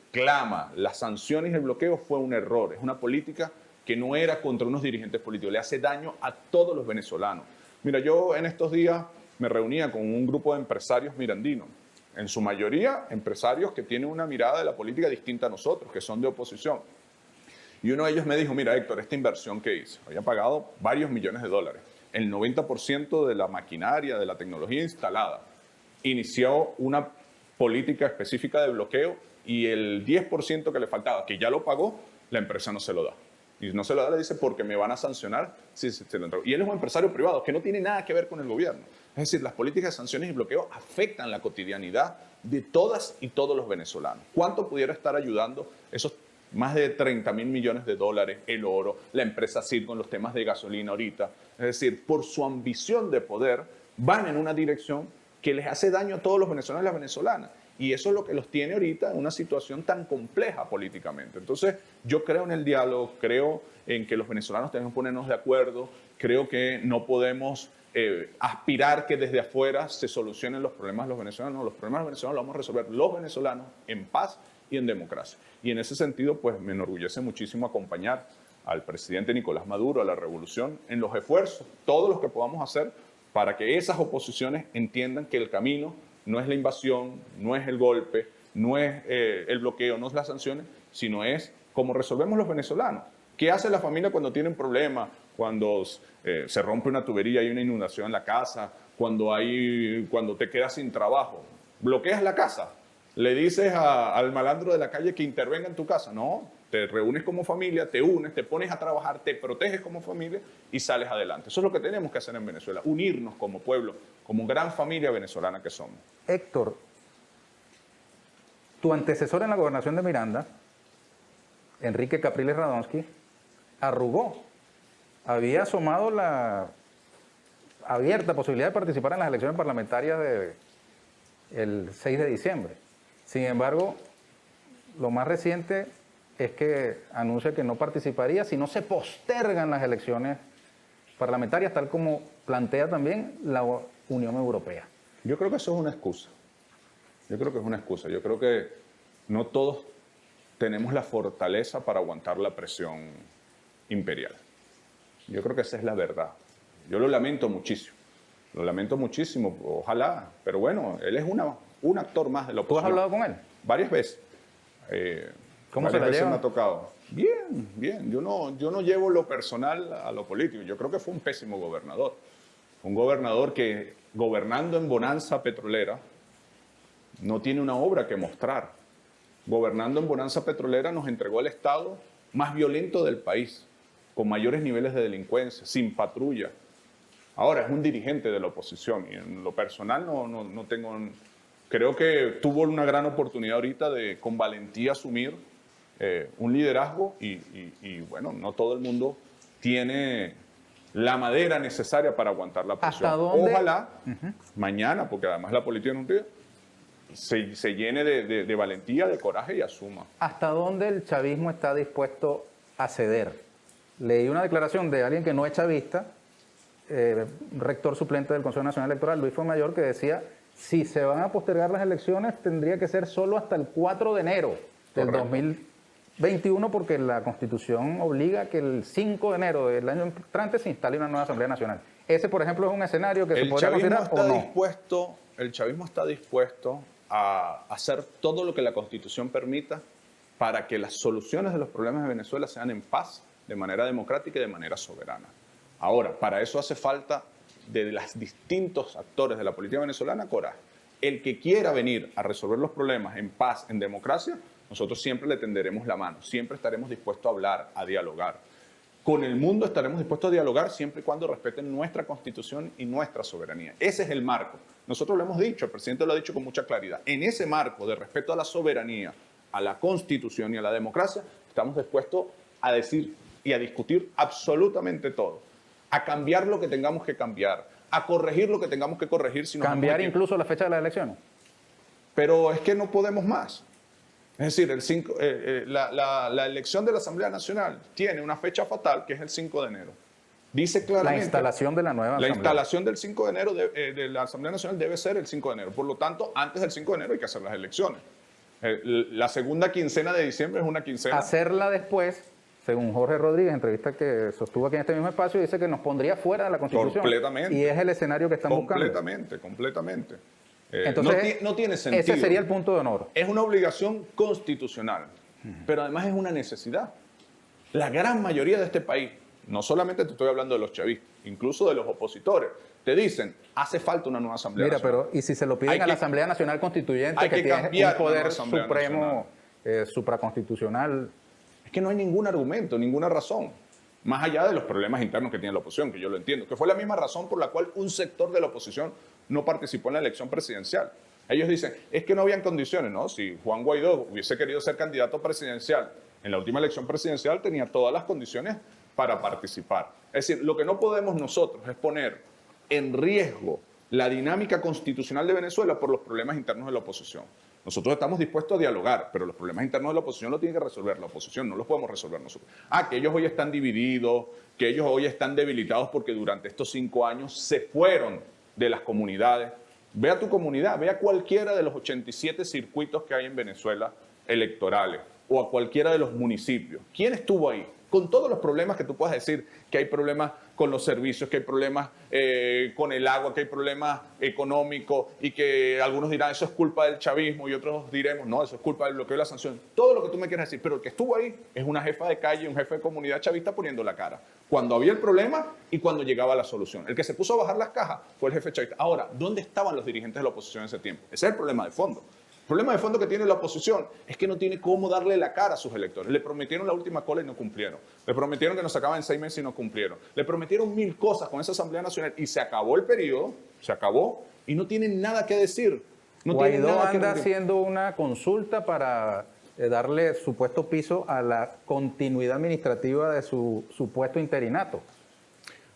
clama, las sanciones y el bloqueo fue un error, es una política que no era contra unos dirigentes políticos, le hace daño a todos los venezolanos. Mira, yo en estos días me reunía con un grupo de empresarios mirandinos, en su mayoría empresarios que tienen una mirada de la política distinta a nosotros, que son de oposición. Y uno de ellos me dijo, mira Héctor, esta inversión que hice, había pagado varios millones de dólares, el 90% de la maquinaria, de la tecnología instalada, inició una política específica de bloqueo y el 10% que le faltaba, que ya lo pagó, la empresa no se lo da. Y no se lo da, le dice, porque me van a sancionar si se lo entrego. Y él es un empresario privado que no tiene nada que ver con el gobierno. Es decir, las políticas de sanciones y bloqueo afectan la cotidianidad de todas y todos los venezolanos. ¿Cuánto pudiera estar ayudando esos más de 30.000 millones de dólares, el oro, la empresa CIR con los temas de gasolina ahorita? Es decir, por su ambición de poder, van en una dirección que les hace daño a todos los venezolanos y las venezolanas. Y eso es lo que los tiene ahorita en una situación tan compleja políticamente. Entonces, yo creo en el diálogo, creo en que los venezolanos tenemos que ponernos de acuerdo, creo que no podemos aspirar que desde afuera se solucionen los problemas de los venezolanos. Los problemas de los venezolanos los vamos a resolver los venezolanos en paz y en democracia. Y en ese sentido, pues me enorgullece muchísimo acompañar al presidente Nicolás Maduro, a la revolución, en los esfuerzos, todos los que podamos hacer para que esas oposiciones entiendan que el camino no es la invasión, no es el golpe, no es el bloqueo, no es las sanciones, sino es cómo resolvemos los venezolanos. ¿Qué hace la familia cuando tienen problemas? Cuando se rompe una tubería y hay una inundación en la casa, cuando te quedas sin trabajo. ¿Bloqueas la casa? ¿Le dices al malandro de la calle que intervenga en tu casa? No, te reúnes como familia, te unes, te pones a trabajar, te proteges como familia y sales adelante. Eso es lo que tenemos que hacer en Venezuela, unirnos como pueblo, como gran familia venezolana que somos. Héctor, tu antecesor en la gobernación de Miranda, Enrique Capriles Radonsky, arrugó. Había asomado la abierta posibilidad de participar en las elecciones parlamentarias del 6 de diciembre. Sin embargo, lo más reciente es que anuncia que no participaría si no se postergan las elecciones parlamentarias, tal como plantea también la Unión Europea. Yo creo que eso es una excusa. Yo creo que es una excusa. Yo creo que no todos tenemos la fortaleza para aguantar la presión imperial. Yo creo que esa es la verdad. Yo lo lamento muchísimo. Lo lamento muchísimo, ojalá. Pero bueno, él es un actor más de la oposición. ¿Tú has hablado con él? Varias veces. ¿Cómo se la lleva? Me ha tocado. Bien, bien. Yo no llevo lo personal a lo político. Yo creo que fue un pésimo gobernador. Un gobernador que, gobernando en bonanza petrolera, no tiene una obra que mostrar. Gobernando en bonanza petrolera nos entregó el Estado más violento del país, con mayores niveles de delincuencia, sin patrulla. Ahora es un dirigente de la oposición y en lo personal no tengo... Creo que tuvo una gran oportunidad ahorita de con valentía asumir un liderazgo y bueno, no todo el mundo tiene la madera necesaria para aguantar la presión. ¿Hasta dónde? Ojalá mañana, porque además la política en un día, se llene de valentía, de coraje y asuma. ¿Hasta dónde el chavismo está dispuesto a ceder? Leí una declaración de alguien que no es chavista, rector suplente del Consejo Nacional Electoral, Luis Fuenmayor, que decía, si se van a postergar las elecciones, tendría que ser solo hasta el 4 de enero del Correcto. 2021, porque la Constitución obliga a que el 5 de enero del año entrante se instale una nueva Asamblea Nacional. Ese, por ejemplo, es un escenario que se podría considerar o no. El chavismo está dispuesto a hacer todo lo que la Constitución permita para que las soluciones de los problemas de Venezuela sean en paz, de manera democrática y de manera soberana. Ahora, para eso hace falta de los distintos actores de la política venezolana coraje. El que quiera venir a resolver los problemas en paz, en democracia, nosotros siempre le tenderemos la mano, siempre estaremos dispuestos a hablar, a dialogar. Con el mundo estaremos dispuestos a dialogar siempre y cuando respeten nuestra Constitución y nuestra soberanía. Ese es el marco. Nosotros lo hemos dicho, el presidente lo ha dicho con mucha claridad. En ese marco de respeto a la soberanía, a la Constitución y a la democracia, estamos dispuestos a decir y a discutir absolutamente todo. A cambiar lo que tengamos que cambiar, a corregir lo que tengamos que corregir. Si nos cambiar incluso la fecha de las elecciones. Pero es que no podemos más. Es decir, la elección de la Asamblea Nacional tiene una fecha fatal que es el 5 de enero. Dice claramente... La instalación de la nueva Asamblea. La instalación del 5 de enero de la Asamblea Nacional debe ser el 5 de enero. Por lo tanto, antes del 5 de enero hay que hacer las elecciones. La segunda quincena de diciembre es una quincena... Hacerla después, según Jorge Rodríguez, entrevista que sostuvo aquí en este mismo espacio, dice que nos pondría fuera de la Constitución. Completamente. Y es el escenario que están buscando. Completamente. Entonces, no tiene sentido. Ese sería el punto de honor. Es una obligación constitucional, pero además es una necesidad. La gran mayoría de este país, no solamente te estoy hablando de los chavistas, incluso de los opositores, te dicen, hace falta una nueva Asamblea Nacional. Pero, ¿y si se lo piden a la Asamblea Nacional Constituyente, que tiene un poder supremo, supraconstitucional? Es que no hay ningún argumento, ninguna razón. más allá de los problemas internos que tiene la oposición, que yo lo entiendo, que fue la misma razón por la cual un sector de la oposición no participó en la elección presidencial. Ellos dicen, es que no habían condiciones, ¿no? Si Juan Guaidó hubiese querido ser candidato presidencial en la última elección presidencial, tenía todas las condiciones para participar. Es decir, lo que no podemos nosotros es poner en riesgo la dinámica constitucional de Venezuela por los problemas internos de la oposición. Nosotros estamos dispuestos a dialogar, pero los problemas internos de la oposición los tiene que resolver la oposición, no los podemos resolver nosotros. Que ellos hoy están divididos, que ellos hoy están debilitados porque durante estos 5 años se fueron de las comunidades. Ve a tu comunidad, ve a cualquiera de los 87 circuitos que hay en Venezuela electorales o a cualquiera de los municipios. ¿Quién estuvo ahí? Con todos los problemas que tú puedas decir, que hay problemas con los servicios, que hay problemas con el agua, que hay problemas económicos y que algunos dirán eso es culpa del chavismo y otros diremos no, eso es culpa del bloqueo de la sanción. Todo lo que tú me quieras decir, pero el que estuvo ahí es una jefa de calle, un jefe de comunidad chavista poniendo la cara. Cuando había el problema y cuando llegaba la solución. El que se puso a bajar las cajas fue el jefe chavista. Ahora, ¿dónde estaban los dirigentes de la oposición en ese tiempo? Ese es el problema de fondo. El problema de fondo que tiene la oposición es que no tiene cómo darle la cara a sus electores. Le prometieron la última cola y no cumplieron. Le prometieron que nos sacaban en 6 meses y no cumplieron. Le prometieron 1000 cosas con esa Asamblea Nacional y se acabó el periodo, se acabó y no tienen nada que decir. No Guaidó anda haciendo una consulta para darle supuesto piso a la continuidad administrativa de su supuesto interinato.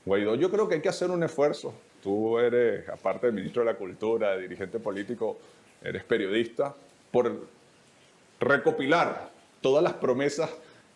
Guaidó, yo creo que hay que hacer un esfuerzo. Tú eres, aparte de ministro de la Cultura, de dirigente político, eres periodista, por recopilar todas las promesas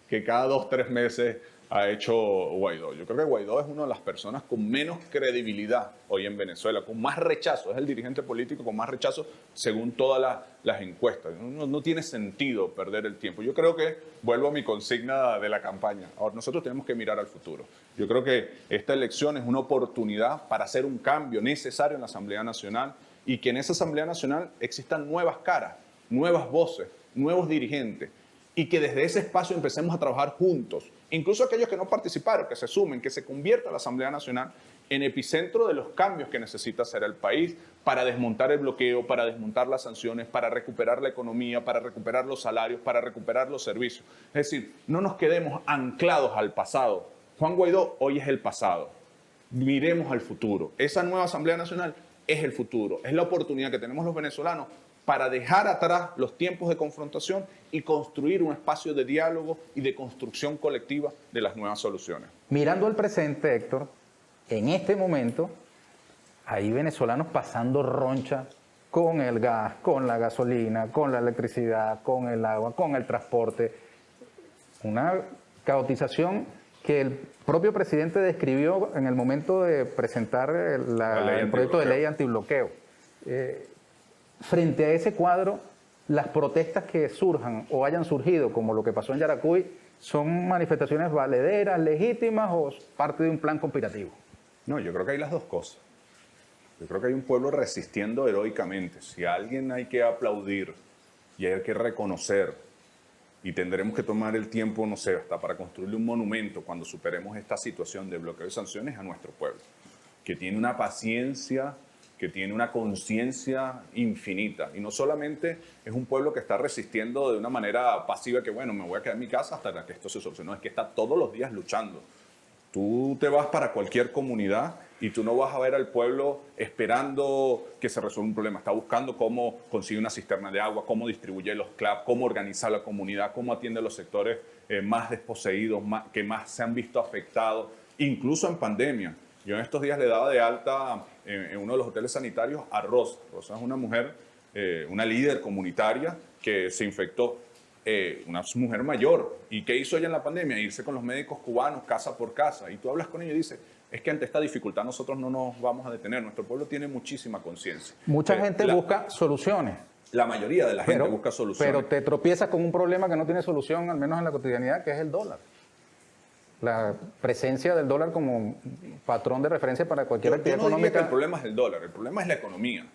que cada 2 o 3 meses ha hecho Guaidó. Yo creo que Guaidó es una de las personas con menos credibilidad hoy en Venezuela, con más rechazo, es el dirigente político con más rechazo según todas las encuestas. No tiene sentido perder el tiempo. Yo creo que, vuelvo a mi consigna de la campaña, ahora nosotros tenemos que mirar al futuro. Yo creo que esta elección es una oportunidad para hacer un cambio necesario en la Asamblea Nacional y que en esa Asamblea Nacional existan nuevas caras, nuevas voces, nuevos dirigentes y que desde ese espacio empecemos a trabajar juntos. Incluso aquellos que no participaron, que se sumen, que se convierta la Asamblea Nacional en epicentro de los cambios que necesita hacer el país para desmontar el bloqueo, para desmontar las sanciones, para recuperar la economía, para recuperar los salarios, para recuperar los servicios. Es decir, no nos quedemos anclados al pasado. Juan Guaidó hoy es el pasado. Miremos al futuro. Esa nueva Asamblea Nacional es el futuro, es la oportunidad que tenemos los venezolanos para dejar atrás los tiempos de confrontación y construir un espacio de diálogo y de construcción colectiva de las nuevas soluciones. Mirando al presente, Héctor, en este momento hay venezolanos pasando roncha con el gas, con la gasolina, con la electricidad, con el agua, con el transporte. Una caotización que el propio presidente describió en el momento de presentar el proyecto de ley antibloqueo. Frente a ese cuadro, las protestas que surjan o hayan surgido, como lo que pasó en Yaracuy, ¿son manifestaciones valederas, legítimas o parte de un plan conspirativo? No, yo creo que hay las dos cosas. Yo creo que hay un pueblo resistiendo heroicamente. Si a alguien hay que aplaudir y hay que reconocer, y tendremos que tomar el tiempo, no sé, hasta para construirle un monumento cuando superemos esta situación de bloqueo de sanciones a nuestro pueblo, que tiene una paciencia, que tiene una conciencia infinita. Y no solamente es un pueblo que está resistiendo de una manera pasiva, que bueno, me voy a quedar en mi casa hasta que esto se solucione. No, es que está todos los días luchando. Tú te vas para cualquier comunidad y tú no vas a ver al pueblo esperando que se resuelva un problema. Está buscando cómo consigue una cisterna de agua, cómo distribuye los CLAP, cómo organiza la comunidad, cómo atiende a los sectores más desposeídos, que más se han visto afectados, incluso en pandemia. Yo en estos días le daba de alta en uno de los hoteles sanitarios a Rosa. Rosa es una mujer, una líder comunitaria que se infectó. Una mujer mayor. ¿Y qué hizo ella en la pandemia? Irse con los médicos cubanos casa por casa. Y tú hablas con ella y dices, es que ante esta dificultad nosotros no nos vamos a detener. Nuestro pueblo tiene muchísima conciencia. Mucha gente busca soluciones. La mayoría de la gente busca soluciones. Pero te tropiezas con un problema que no tiene solución, al menos en la cotidianidad, que es el dólar. La presencia del dólar como patrón de referencia para cualquier actividad económica. Yo no diría que el problema es el dólar, el problema es la economía.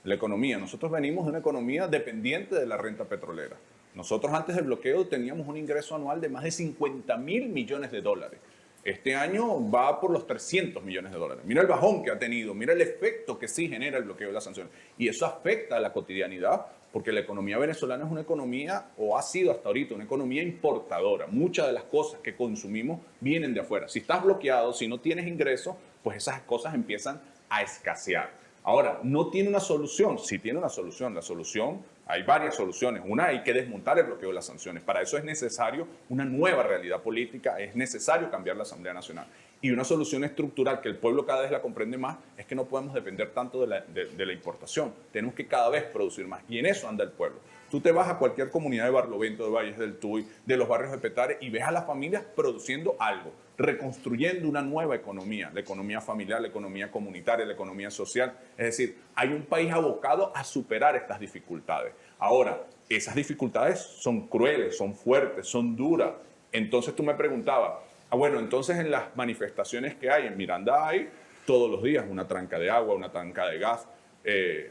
La economía. Nosotros venimos de una economía dependiente de la renta petrolera. Nosotros antes del bloqueo teníamos un ingreso anual de más de 50.000 millones de dólares. Este año va por los 300 millones de dólares. Mira el bajón que ha tenido, mira el efecto que sí genera el bloqueo de las sanciones. Y eso afecta a la cotidianidad porque la economía venezolana es una economía, o ha sido hasta ahorita, una economía importadora. Muchas de las cosas que consumimos vienen de afuera. Si estás bloqueado, si no tienes ingresos, pues esas cosas empiezan a escasear. Ahora, no tiene una solución, sí tiene una solución. La solución, hay varias soluciones. Una, hay que desmontar el bloqueo de las sanciones. Para eso es necesario una nueva realidad política, es necesario cambiar la Asamblea Nacional. Y una solución estructural que el pueblo cada vez la comprende más es que no podemos depender tanto de la importación. Tenemos que cada vez producir más. Y en eso anda el pueblo. Tú te vas a cualquier comunidad de Barlovento, de Valles del Tuy, de los barrios de Petare y ves a las familias produciendo algo, reconstruyendo una nueva economía, la economía familiar, la economía comunitaria, la economía social. Es decir, hay un país abocado a superar estas dificultades. Ahora, esas dificultades son crueles, son fuertes, son duras. Entonces tú me preguntabas, bueno, entonces en las manifestaciones que hay en Miranda hay todos los días una tranca de agua, una tranca de gas.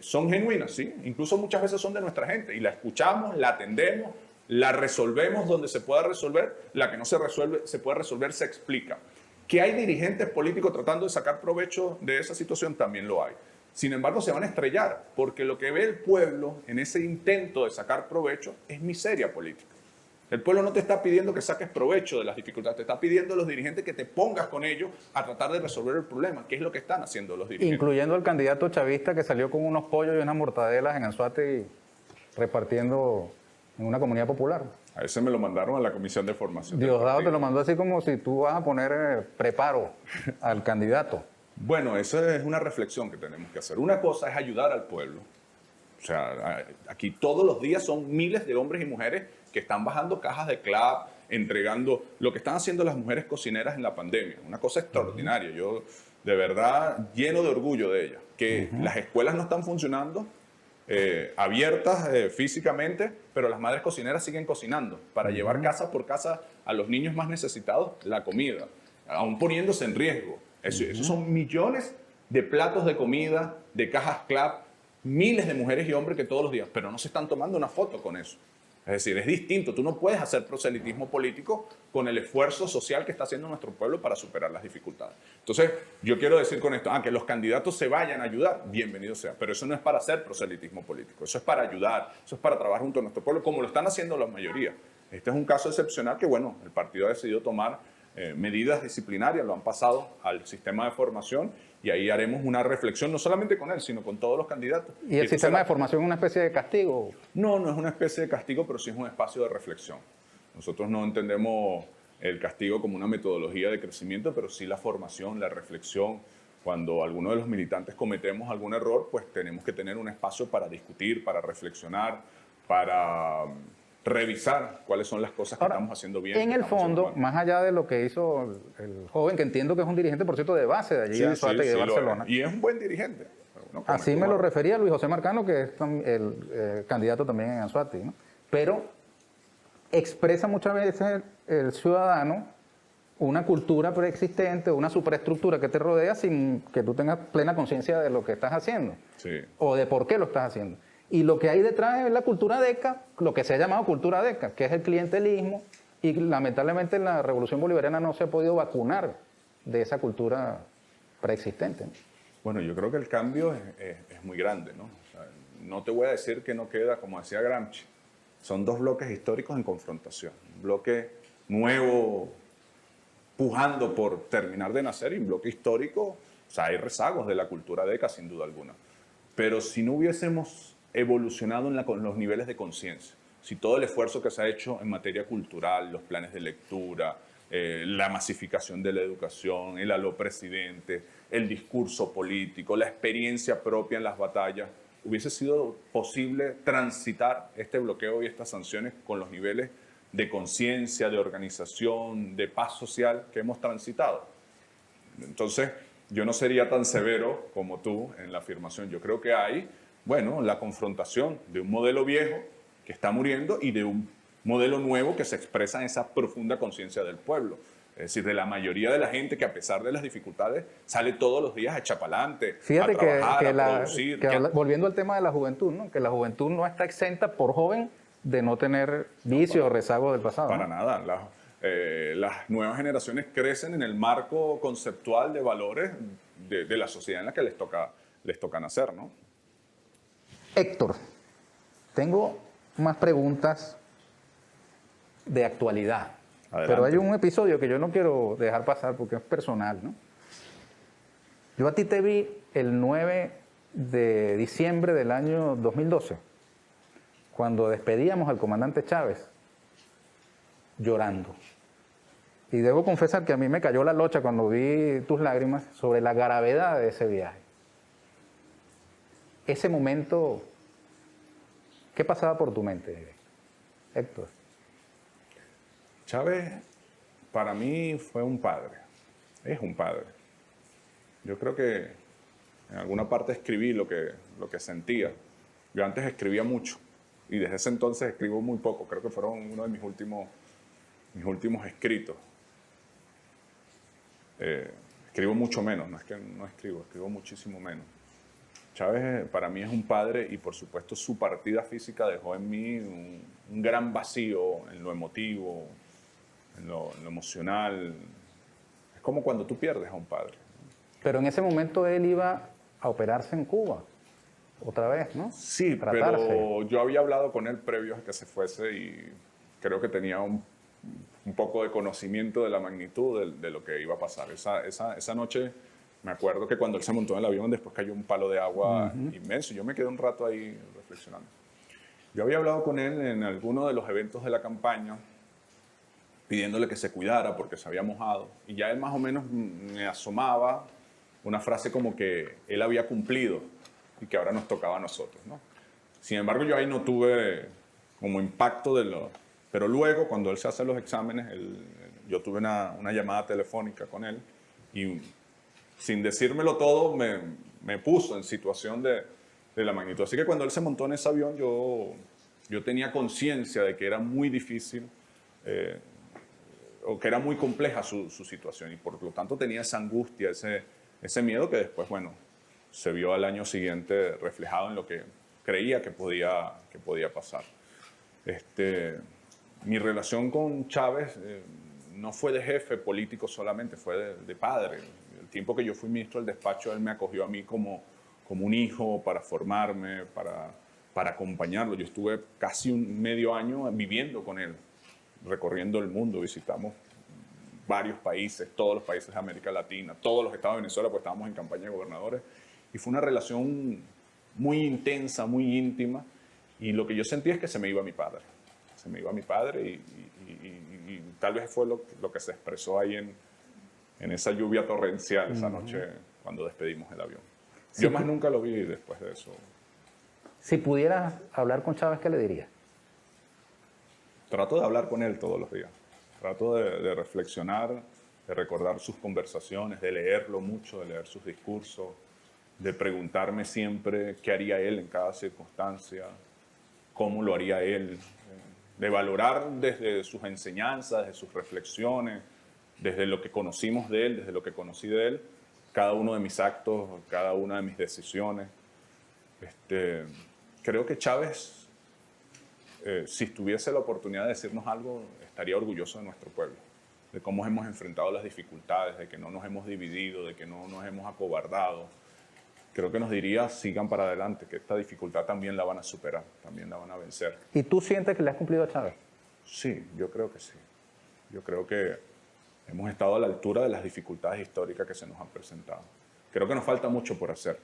Son genuinas, ¿sí? Incluso muchas veces son de nuestra gente y la escuchamos, la atendemos, la resolvemos donde se pueda resolver, la que no se resuelve, se puede resolver, se explica. Que hay dirigentes políticos tratando de sacar provecho de esa situación, también lo hay. Sin embargo, se van a estrellar, porque lo que ve el pueblo en ese intento de sacar provecho es miseria política. El pueblo no te está pidiendo que saques provecho de las dificultades, te está pidiendo a los dirigentes que te pongas con ellos a tratar de resolver el problema, que es lo que están haciendo los dirigentes. Incluyendo al candidato chavista que salió con unos pollos y unas mortadelas en Anzoátegui repartiendo en una comunidad popular. A ese me lo mandaron a la comisión de formación. Diosdado te lo mandó así como si tú vas a poner preparo al candidato. Bueno, esa es una reflexión que tenemos que hacer. Una cosa es ayudar al pueblo. O sea, aquí todos los días son miles de hombres y mujeres que están bajando cajas de CLAP, entregando lo que están haciendo las mujeres cocineras en la pandemia. Una cosa extraordinaria. Yo, de verdad, lleno de orgullo de ellas. Que las escuelas no están funcionando, abiertas físicamente, pero las madres cocineras siguen cocinando para llevar casa por casa a los niños más necesitados la comida, aún poniéndose en riesgo. Esos son millones de platos de comida, de cajas CLAP, miles de mujeres y hombres que todos los días, pero no se están tomando una foto con eso. Es decir, es distinto. Tú no puedes hacer proselitismo político con el esfuerzo social que está haciendo nuestro pueblo para superar las dificultades. Entonces, yo quiero decir con esto, que los candidatos se vayan a ayudar, bienvenido sea, pero eso no es para hacer proselitismo político, eso es para ayudar, eso es para trabajar junto a nuestro pueblo, como lo están haciendo la mayoría. Este es un caso excepcional que, bueno, el partido ha decidido tomar medidas disciplinarias, lo han pasado al sistema de formación y ahí haremos una reflexión, no solamente con él, sino con todos los candidatos. ¿Y el sistema de formación es una especie de castigo? No, no es una especie de castigo, pero sí es un espacio de reflexión. Nosotros no entendemos el castigo como una metodología de crecimiento, pero sí la formación, la reflexión. Cuando alguno de los militantes cometemos algún error, pues tenemos que tener un espacio para discutir, para reflexionar, para revisar cuáles son las cosas que estamos haciendo bien. En el fondo, más allá de lo que hizo el joven, que entiendo que es un dirigente, por cierto, de base de allí, de Barcelona. Y es un buen dirigente. Así me lo refería Luis José Marcano, que es el candidato también en Anzoátegui, ¿no? Pero expresa muchas veces el ciudadano una cultura preexistente, una superestructura que te rodea sin que tú tengas plena conciencia de lo que estás haciendo. Sí. O de por qué lo estás haciendo. Y lo que hay detrás es la cultura DECA, lo que se ha llamado cultura DECA, que es el clientelismo, y lamentablemente la revolución bolivariana no se ha podido vacunar de esa cultura preexistente, ¿no? Bueno, yo creo que el cambio es muy grande, ¿no? O sea, no te voy a decir que no queda, como decía Gramsci, son dos bloques históricos en confrontación. Un bloque nuevo, pujando por terminar de nacer, y un bloque histórico, o sea, hay rezagos de la cultura DECA, sin duda alguna. Pero si no hubiésemos evolucionado con los niveles de conciencia, si todo el esfuerzo que se ha hecho en materia cultural, los planes de lectura, la masificación de la educación, el aló presidente, el discurso político, la experiencia propia en las batallas, hubiese sido posible transitar este bloqueo y estas sanciones con los niveles de conciencia, de organización, de paz social que hemos transitado. Entonces, yo no sería tan severo como tú en la afirmación. Yo creo que hay, bueno, la confrontación de un modelo viejo que está muriendo y de un modelo nuevo que se expresa en esa profunda conciencia del pueblo. Es decir, de la mayoría de la gente que a pesar de las dificultades sale todos los días a echar para adelante, fíjate a trabajar, a producir. Volviendo al tema de la juventud, ¿no? Que la juventud no está exenta por joven de no tener vicios o rezagos del pasado. Para nada. Las nuevas generaciones crecen en el marco conceptual de valores de la sociedad en la que les toca nacer, ¿no? Héctor, Tengo más preguntas de actualidad. Adelante. Pero hay un episodio que yo no quiero dejar pasar porque es personal, ¿no? Yo a ti te vi el 9 de diciembre del año 2012, cuando despedíamos al comandante Chávez, llorando. Y debo confesar que a mí me cayó la locha cuando vi tus lágrimas sobre la gravedad de ese viaje. Ese momento, ¿qué pasaba por tu mente, Héctor? Chávez para mí fue un padre, es un padre. Yo creo que en alguna parte escribí lo que sentía. Yo antes escribía mucho y desde ese entonces escribo muy poco. Creo que fueron uno de mis últimos escritos. Escribo mucho menos, no es que no escribo muchísimo menos. Chávez para mí es un padre y por supuesto su partida física dejó en mí un gran vacío en lo emotivo, en lo emocional. Es como cuando tú pierdes a un padre. Pero en ese momento él iba a operarse en Cuba, otra vez, ¿no? Sí, pero yo había hablado con él previo a que se fuese y creo que tenía un poco de conocimiento de la magnitud de lo que iba a pasar. Esa noche me acuerdo que cuando él se montó en el avión, después cayó un palo de agua inmenso. Yo me quedé un rato ahí reflexionando. Yo había hablado con él en alguno de los eventos de la campaña, pidiéndole que se cuidara porque se había mojado. Y ya él más o menos me asomaba una frase como que él había cumplido y que ahora nos tocaba a nosotros, ¿no? Sin embargo, yo ahí no tuve como impacto de lo... Pero luego, cuando él se hace los exámenes, yo tuve una llamada telefónica con él y sin decírmelo todo me puso en situación de la magnitud. Así que cuando él se montó en ese avión, yo tenía conciencia de que era muy difícil o que era muy compleja su situación y por lo tanto tenía esa angustia, ese miedo que después, bueno, se vio al año siguiente reflejado en lo que creía que podía pasar. Mi relación con Chávez no fue de jefe político solamente, fue de padre. El tiempo que yo fui ministro del despacho, él me acogió a mí como un hijo para formarme, para acompañarlo. Yo estuve casi medio año viviendo con él, recorriendo el mundo, visitamos varios países, todos los países de América Latina, todos los estados de Venezuela, pues estábamos en campaña de gobernadores. Y fue una relación muy intensa, muy íntima. Y lo que yo sentía es que se me iba mi padre. Se me iba mi padre y tal vez fue lo que se expresó ahí en esa lluvia torrencial esa noche cuando despedimos el avión. Sí, yo más nunca lo vi después de eso. Si pudieras hablar con Chávez, ¿qué le dirías? Trato de hablar con él todos los días. Trato de reflexionar, de recordar sus conversaciones, de leerlo mucho, de leer sus discursos, de preguntarme siempre qué haría él en cada circunstancia, cómo lo haría él, de valorar desde sus enseñanzas, desde sus reflexiones, desde lo que conocimos de él, desde lo que conocí de él, cada uno de mis actos, cada una de mis decisiones. Creo que Chávez, si tuviese la oportunidad de decirnos algo, estaría orgulloso de nuestro pueblo, de cómo hemos enfrentado las dificultades, de que no nos hemos dividido, de que no nos hemos acobardado. Creo que nos diría, sigan para adelante, que esta dificultad también la van a superar, también la van a vencer. ¿Y tú sientes que le has cumplido a Chávez? Sí, yo creo que sí. Yo creo que hemos estado a la altura de las dificultades históricas que se nos han presentado. Creo que nos falta mucho por hacer.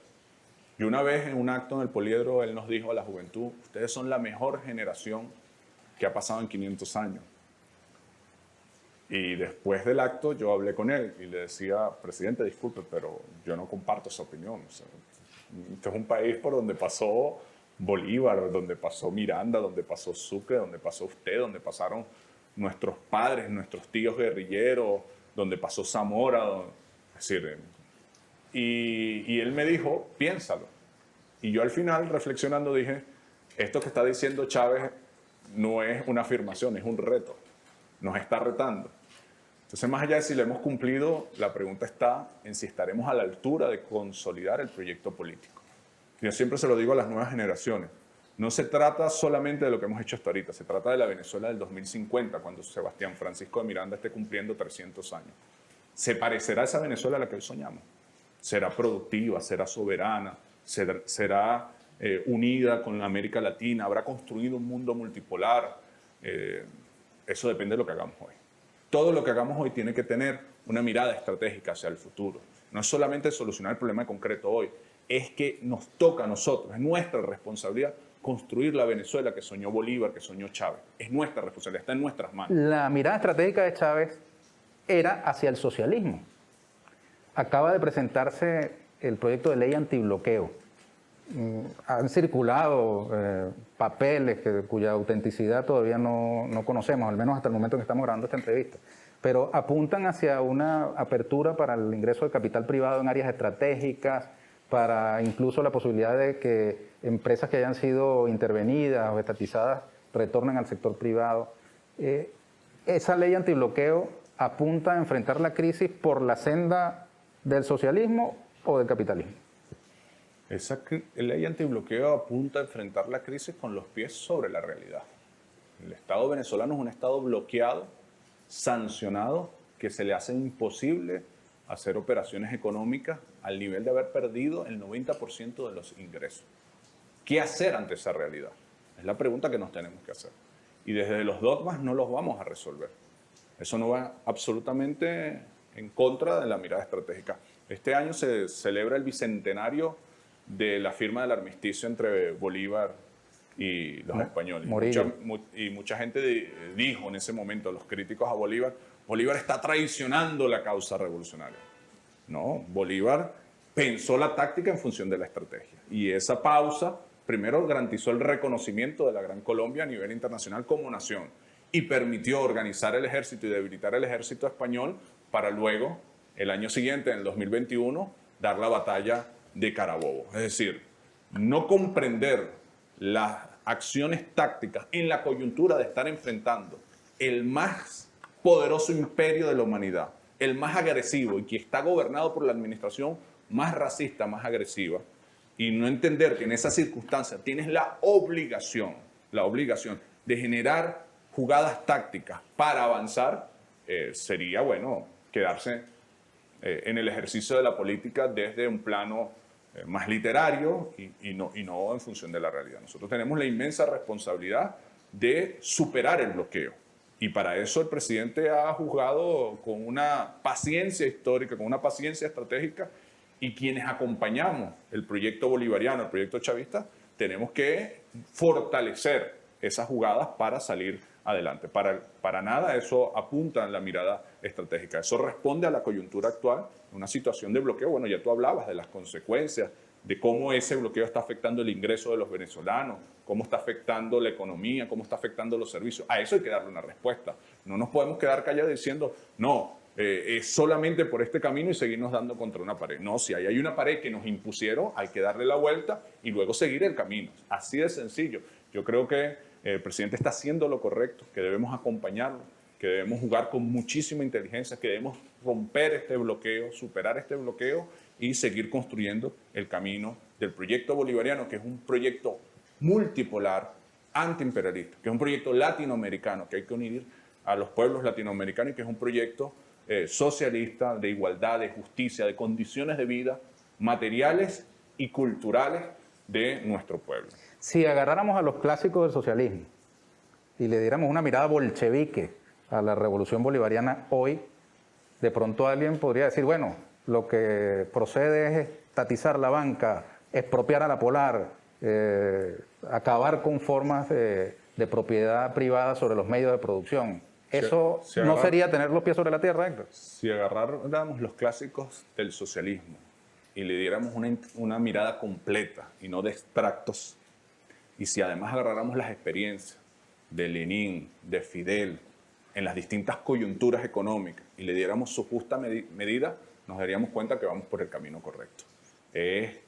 Y una vez en un acto en el Poliedro, él nos dijo a la juventud, ustedes son la mejor generación que ha pasado en 500 años. Y después del acto yo hablé con él y le decía, presidente, disculpe, pero yo no comparto esa opinión. O sea, este es un país por donde pasó Bolívar, donde pasó Miranda, donde pasó Sucre, donde pasó usted, donde pasaron nuestros padres, nuestros tíos guerrilleros, donde pasó Zamora. Es decir, y él me dijo, piénsalo. Y yo al final, reflexionando, dije, esto que está diciendo Chávez no es una afirmación, es un reto. Nos está retando. Entonces, más allá de si lo hemos cumplido, la pregunta está en si estaremos a la altura de consolidar el proyecto político. Yo siempre se lo digo a las nuevas generaciones. No se trata solamente de lo que hemos hecho hasta ahorita, se trata de la Venezuela del 2050, cuando Sebastián Francisco de Miranda esté cumpliendo 300 años. ¿Se parecerá a esa Venezuela a la que hoy soñamos? ¿Será productiva? ¿Será soberana? ¿Será unida con América Latina, habrá construido un mundo multipolar. Eso depende de lo que hagamos hoy. Todo lo que hagamos hoy tiene que tener una mirada estratégica hacia el futuro. No es solamente solucionar el problema concreto hoy, es que nos toca a nosotros, es nuestra responsabilidad construir la Venezuela que soñó Bolívar, que soñó Chávez. Es nuestra responsabilidad, está en nuestras manos. La mirada estratégica de Chávez era hacia el socialismo. Acaba de presentarse el proyecto de ley antibloqueo. Han circulado papeles cuya autenticidad todavía no conocemos, al menos hasta el momento en que estamos grabando esta entrevista, pero apuntan hacia una apertura para el ingreso de capital privado en áreas estratégicas, para incluso la posibilidad de que empresas que hayan sido intervenidas o estatizadas retornen al sector privado. Esa ley antibloqueo apunta a enfrentar la crisis por la senda del socialismo o del capitalismo. Esa ley antibloqueo apunta a enfrentar la crisis con los pies sobre la realidad. El Estado venezolano es un Estado bloqueado, sancionado, que se le hace imposible hacer operaciones económicas al nivel de haber perdido el 90% de los ingresos. ¿Qué hacer ante esa realidad? Es la pregunta que nos tenemos que hacer. Y desde los dogmas no los vamos a resolver. Eso no va absolutamente en contra de la mirada estratégica. Este año se celebra el bicentenario de la firma del armisticio entre Bolívar y los españoles. Mucha gente dijo en ese momento, los críticos a Bolívar, Bolívar está traicionando la causa revolucionaria. No, Bolívar pensó la táctica en función de la estrategia. Y esa pausa, primero, garantizó el reconocimiento de la Gran Colombia a nivel internacional como nación y permitió organizar el ejército y debilitar el ejército español para luego, el año siguiente, en el 2021, dar la batalla de Carabobo. Es decir, no comprender las acciones tácticas en la coyuntura de estar enfrentando el más poderoso imperio de la humanidad, el más agresivo y que está gobernado por la administración más racista, más agresiva, y no entender que en esa circunstancia tienes la obligación de generar jugadas tácticas para avanzar, sería, bueno, quedarse en el ejercicio de la política desde un plano más literario y no en función de la realidad. Nosotros tenemos la inmensa responsabilidad de superar el bloqueo. Y para eso el presidente ha juzgado con una paciencia histórica, con una paciencia estratégica, y quienes acompañamos el proyecto bolivariano, el proyecto chavista, tenemos que fortalecer esas jugadas para salir adelante. Para nada eso apunta en la mirada estratégica. Eso responde a la coyuntura actual, una situación de bloqueo. Bueno, ya tú hablabas de las consecuencias, de cómo ese bloqueo está afectando el ingreso de los venezolanos, cómo está afectando la economía, cómo está afectando los servicios. A eso hay que darle una respuesta. No nos podemos quedar callados diciendo, no, es solamente por este camino y seguirnos dando contra una pared. No, si hay una pared que nos impusieron, hay que darle la vuelta y luego seguir el camino. Así de sencillo. Yo creo que el presidente está haciendo lo correcto, que debemos acompañarlo, que debemos jugar con muchísima inteligencia, que debemos romper este bloqueo, superar este bloqueo y seguir construyendo el camino del proyecto bolivariano, que es un proyecto multipolar, antiimperialista, que es un proyecto latinoamericano, que hay que unir a los pueblos latinoamericanos y que es un proyecto socialista, de igualdad, de justicia, de condiciones de vida materiales y culturales de nuestro pueblo. Si agarráramos a los clásicos del socialismo y le diéramos una mirada bolchevique a la revolución bolivariana hoy, de pronto alguien podría decir, bueno, lo que procede es estatizar la banca, expropiar a la Polar, acabar con formas de propiedad privada sobre los medios de producción. ¿Eso no sería tener los pies sobre la tierra, Héctor? Si agarráramos los clásicos del socialismo y le diéramos una mirada completa y no de extractos, y si además agarráramos las experiencias de Lenin, de Fidel, en las distintas coyunturas económicas y le diéramos su justa medida, nos daríamos cuenta que vamos por el camino correcto. Es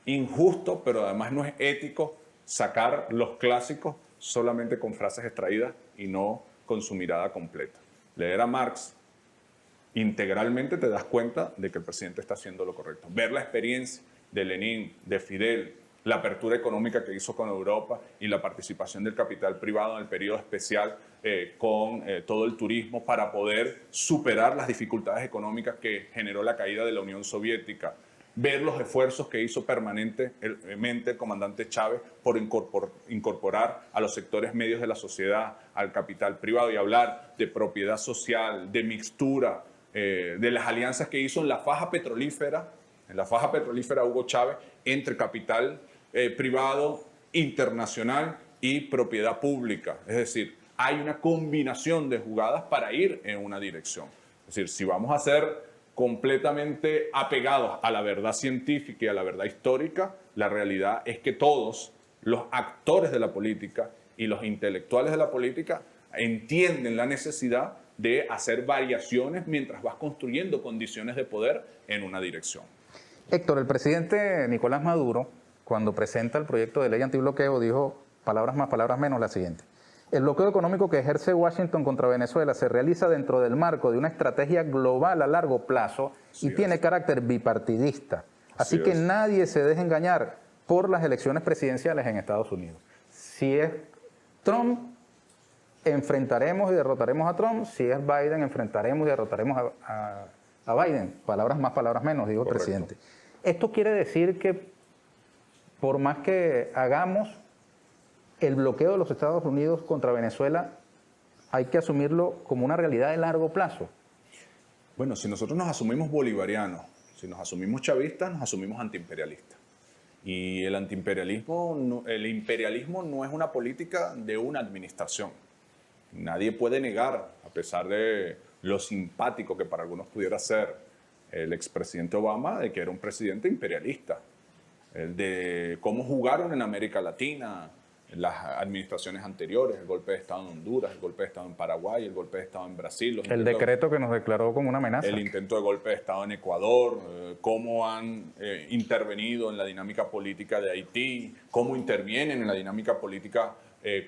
injusto, pero además no es ético sacar los clásicos solamente con frases extraídas y no con su mirada completa. Leer a Marx integralmente te das cuenta de que el presidente está haciendo lo correcto. Ver la experiencia de Lenin, de Fidel, la apertura económica que hizo con Europa y la participación del capital privado en el periodo especial con todo el turismo para poder superar las dificultades económicas que generó la caída de la Unión Soviética. ver los esfuerzos que hizo permanentemente el comandante Chávez por incorporar a los sectores medios de la sociedad, al capital privado, y hablar de propiedad social, de mixtura, de las alianzas que hizo en la faja petrolífera Hugo Chávez, entre capital privado, internacional y propiedad pública. Es decir, hay una combinación de jugadas para ir en una dirección. Es decir, si vamos a ser completamente apegados a la verdad científica y a la verdad histórica, la realidad es que todos los actores de la política y los intelectuales de la política entienden la necesidad de hacer variaciones mientras vas construyendo condiciones de poder en una dirección. Héctor, el presidente Nicolás Maduro, cuando presenta el proyecto de ley antibloqueo, dijo, palabras más, palabras menos, la siguiente: el bloqueo económico que ejerce Washington contra Venezuela se realiza dentro del marco de una estrategia global a largo plazo y tiene carácter bipartidista. Así que nadie se deje engañar por las elecciones presidenciales en Estados Unidos. Si es Trump, enfrentaremos y derrotaremos a Trump. Si es Biden, enfrentaremos y derrotaremos a Biden. Palabras más, palabras menos, dijo el presidente. Esto quiere decir que por más que hagamos el bloqueo de los Estados Unidos contra Venezuela, hay que asumirlo como una realidad de largo plazo. Bueno, si nosotros nos asumimos bolivarianos, si nos asumimos chavistas, nos asumimos antiimperialistas. Y el imperialismo no es una política de una administración. Nadie puede negar, a pesar de lo simpático que para algunos pudiera ser el expresidente Obama, de que era un presidente imperialista. De cómo jugaron en América Latina las administraciones anteriores, el golpe de Estado en Honduras, el golpe de Estado en Paraguay, el golpe de Estado en Brasil. El decreto que nos declaró como una amenaza. El intento de golpe de Estado en Ecuador, cómo han intervenido en la dinámica política de Haití, cómo intervienen en la dinámica política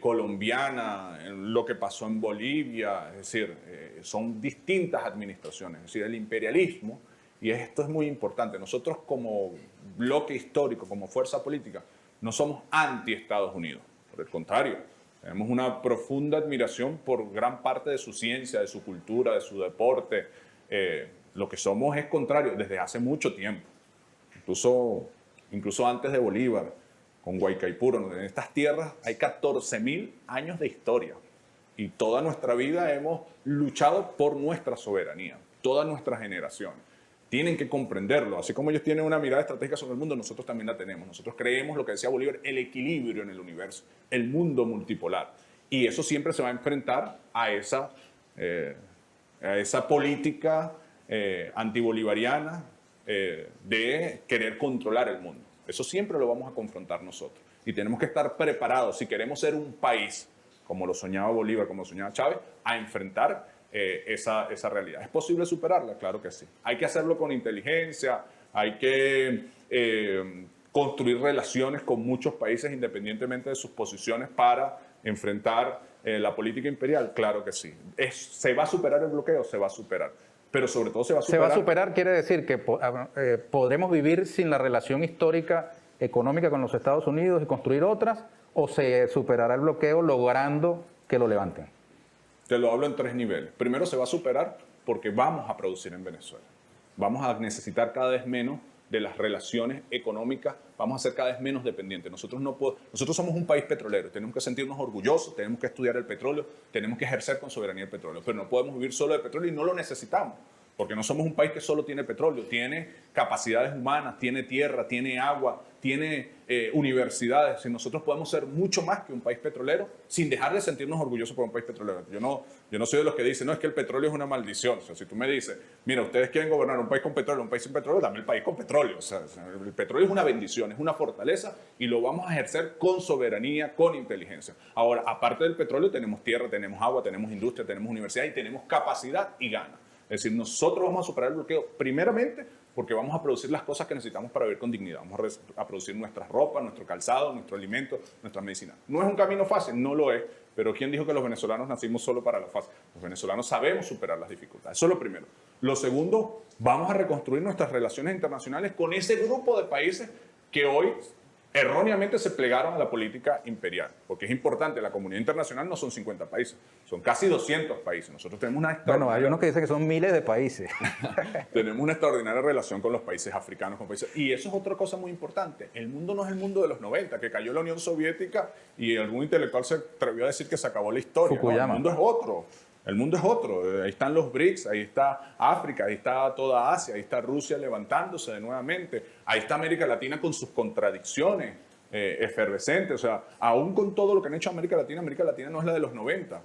colombiana, en lo que pasó en Bolivia. Es decir, son distintas administraciones. Es decir, el imperialismo, y esto es muy importante, nosotros como bloque histórico, como fuerza política, no somos anti-Estados Unidos. Por el contrario, tenemos una profunda admiración por gran parte de su ciencia, de su cultura, de su deporte. Lo que somos es contrario desde hace mucho tiempo. Incluso antes de Bolívar, con Guaycaipuro. En estas tierras hay 14.000 años de historia. Y toda nuestra vida hemos luchado por nuestra soberanía. Todas nuestras generaciones tienen que comprenderlo. Así como ellos tienen una mirada estratégica sobre el mundo, nosotros también la tenemos. Nosotros creemos, lo que decía Bolívar, el equilibrio en el universo, el mundo multipolar. Y eso siempre se va a enfrentar a esa política antibolivariana de querer controlar el mundo. Eso siempre lo vamos a confrontar nosotros. Y tenemos que estar preparados, si queremos ser un país, como lo soñaba Bolívar, como lo soñaba Chávez, a enfrentar esa realidad. ¿Es posible superarla? Claro que sí. Hay que hacerlo con inteligencia, hay que construir relaciones con muchos países independientemente de sus posiciones para enfrentar la política imperial. Claro que sí. ¿Se va a superar el bloqueo? Se va a superar. Pero sobre todo se va a superar. Se va a superar quiere decir que podremos vivir sin la relación histórica económica con los Estados Unidos y construir otras, o se superará el bloqueo logrando que lo levanten. Te lo hablo en 3 niveles. Primero, se va a superar porque vamos a producir en Venezuela. Vamos a necesitar cada vez menos de las relaciones económicas, vamos a ser cada vez menos dependientes. Nosotros somos un país petrolero, tenemos que sentirnos orgullosos, tenemos que estudiar el petróleo, tenemos que ejercer con soberanía el petróleo, pero no podemos vivir solo de petróleo y no lo necesitamos, porque no somos un país que solo tiene petróleo, tiene capacidades humanas, tiene tierra, tiene agua, tiene universidades. Y nosotros podemos ser mucho más que un país petrolero sin dejar de sentirnos orgullosos por un país petrolero. Yo no soy de los que dicen, no, es que el petróleo es una maldición. O sea, si tú me dices, mira, ustedes quieren gobernar un país con petróleo, un país sin petróleo, dame el país con petróleo. O sea, el petróleo es una bendición, es una fortaleza y lo vamos a ejercer con soberanía, con inteligencia. Ahora, aparte del petróleo, tenemos tierra, tenemos agua, tenemos industria, tenemos universidad y tenemos capacidad y ganas. Es decir, nosotros vamos a superar el bloqueo primeramente porque vamos a producir las cosas que necesitamos para vivir con dignidad. Vamos a producir nuestras ropas, nuestro calzado, nuestro alimento, nuestras medicinas. No es un camino fácil, no lo es, pero ¿quién dijo que los venezolanos nacimos solo para lo fácil? Los venezolanos sabemos superar las dificultades. Eso es lo primero. Lo segundo, vamos a reconstruir nuestras relaciones internacionales con ese grupo de países que hoy erróneamente se plegaron a la política imperial, porque es importante, la comunidad internacional no son 50 países, son casi 200 países. Nosotros tenemos una Bueno, hay unos que dicen que son miles de países. tenemos una extraordinaria relación con los países africanos, con países, y eso es otra cosa muy importante. El mundo no es el mundo de los 90, que cayó la Unión Soviética y algún intelectual se atrevió a decir que se acabó la historia. No, el mundo es otro. El mundo es otro. Ahí están los BRICS, ahí está África, ahí está toda Asia, ahí está Rusia levantándose de nuevamente, ahí está América Latina con sus contradicciones efervescentes. O sea, aún con todo lo que han hecho América Latina no es la de los 90.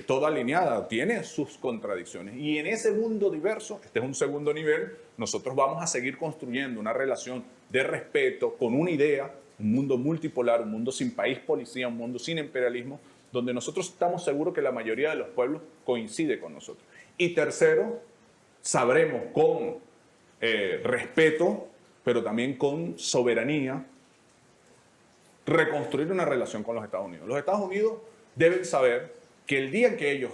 Toda alineada, tiene sus contradicciones. Y en ese mundo diverso, este es un segundo nivel, nosotros vamos a seguir construyendo una relación de respeto con una idea, un mundo multipolar, un mundo sin país policía, un mundo sin imperialismo, donde nosotros estamos seguros que la mayoría de los pueblos coincide con nosotros. Y tercero, sabremos con respeto, pero también con soberanía, reconstruir una relación con los Estados Unidos. Los Estados Unidos deben saber que el día en que ellos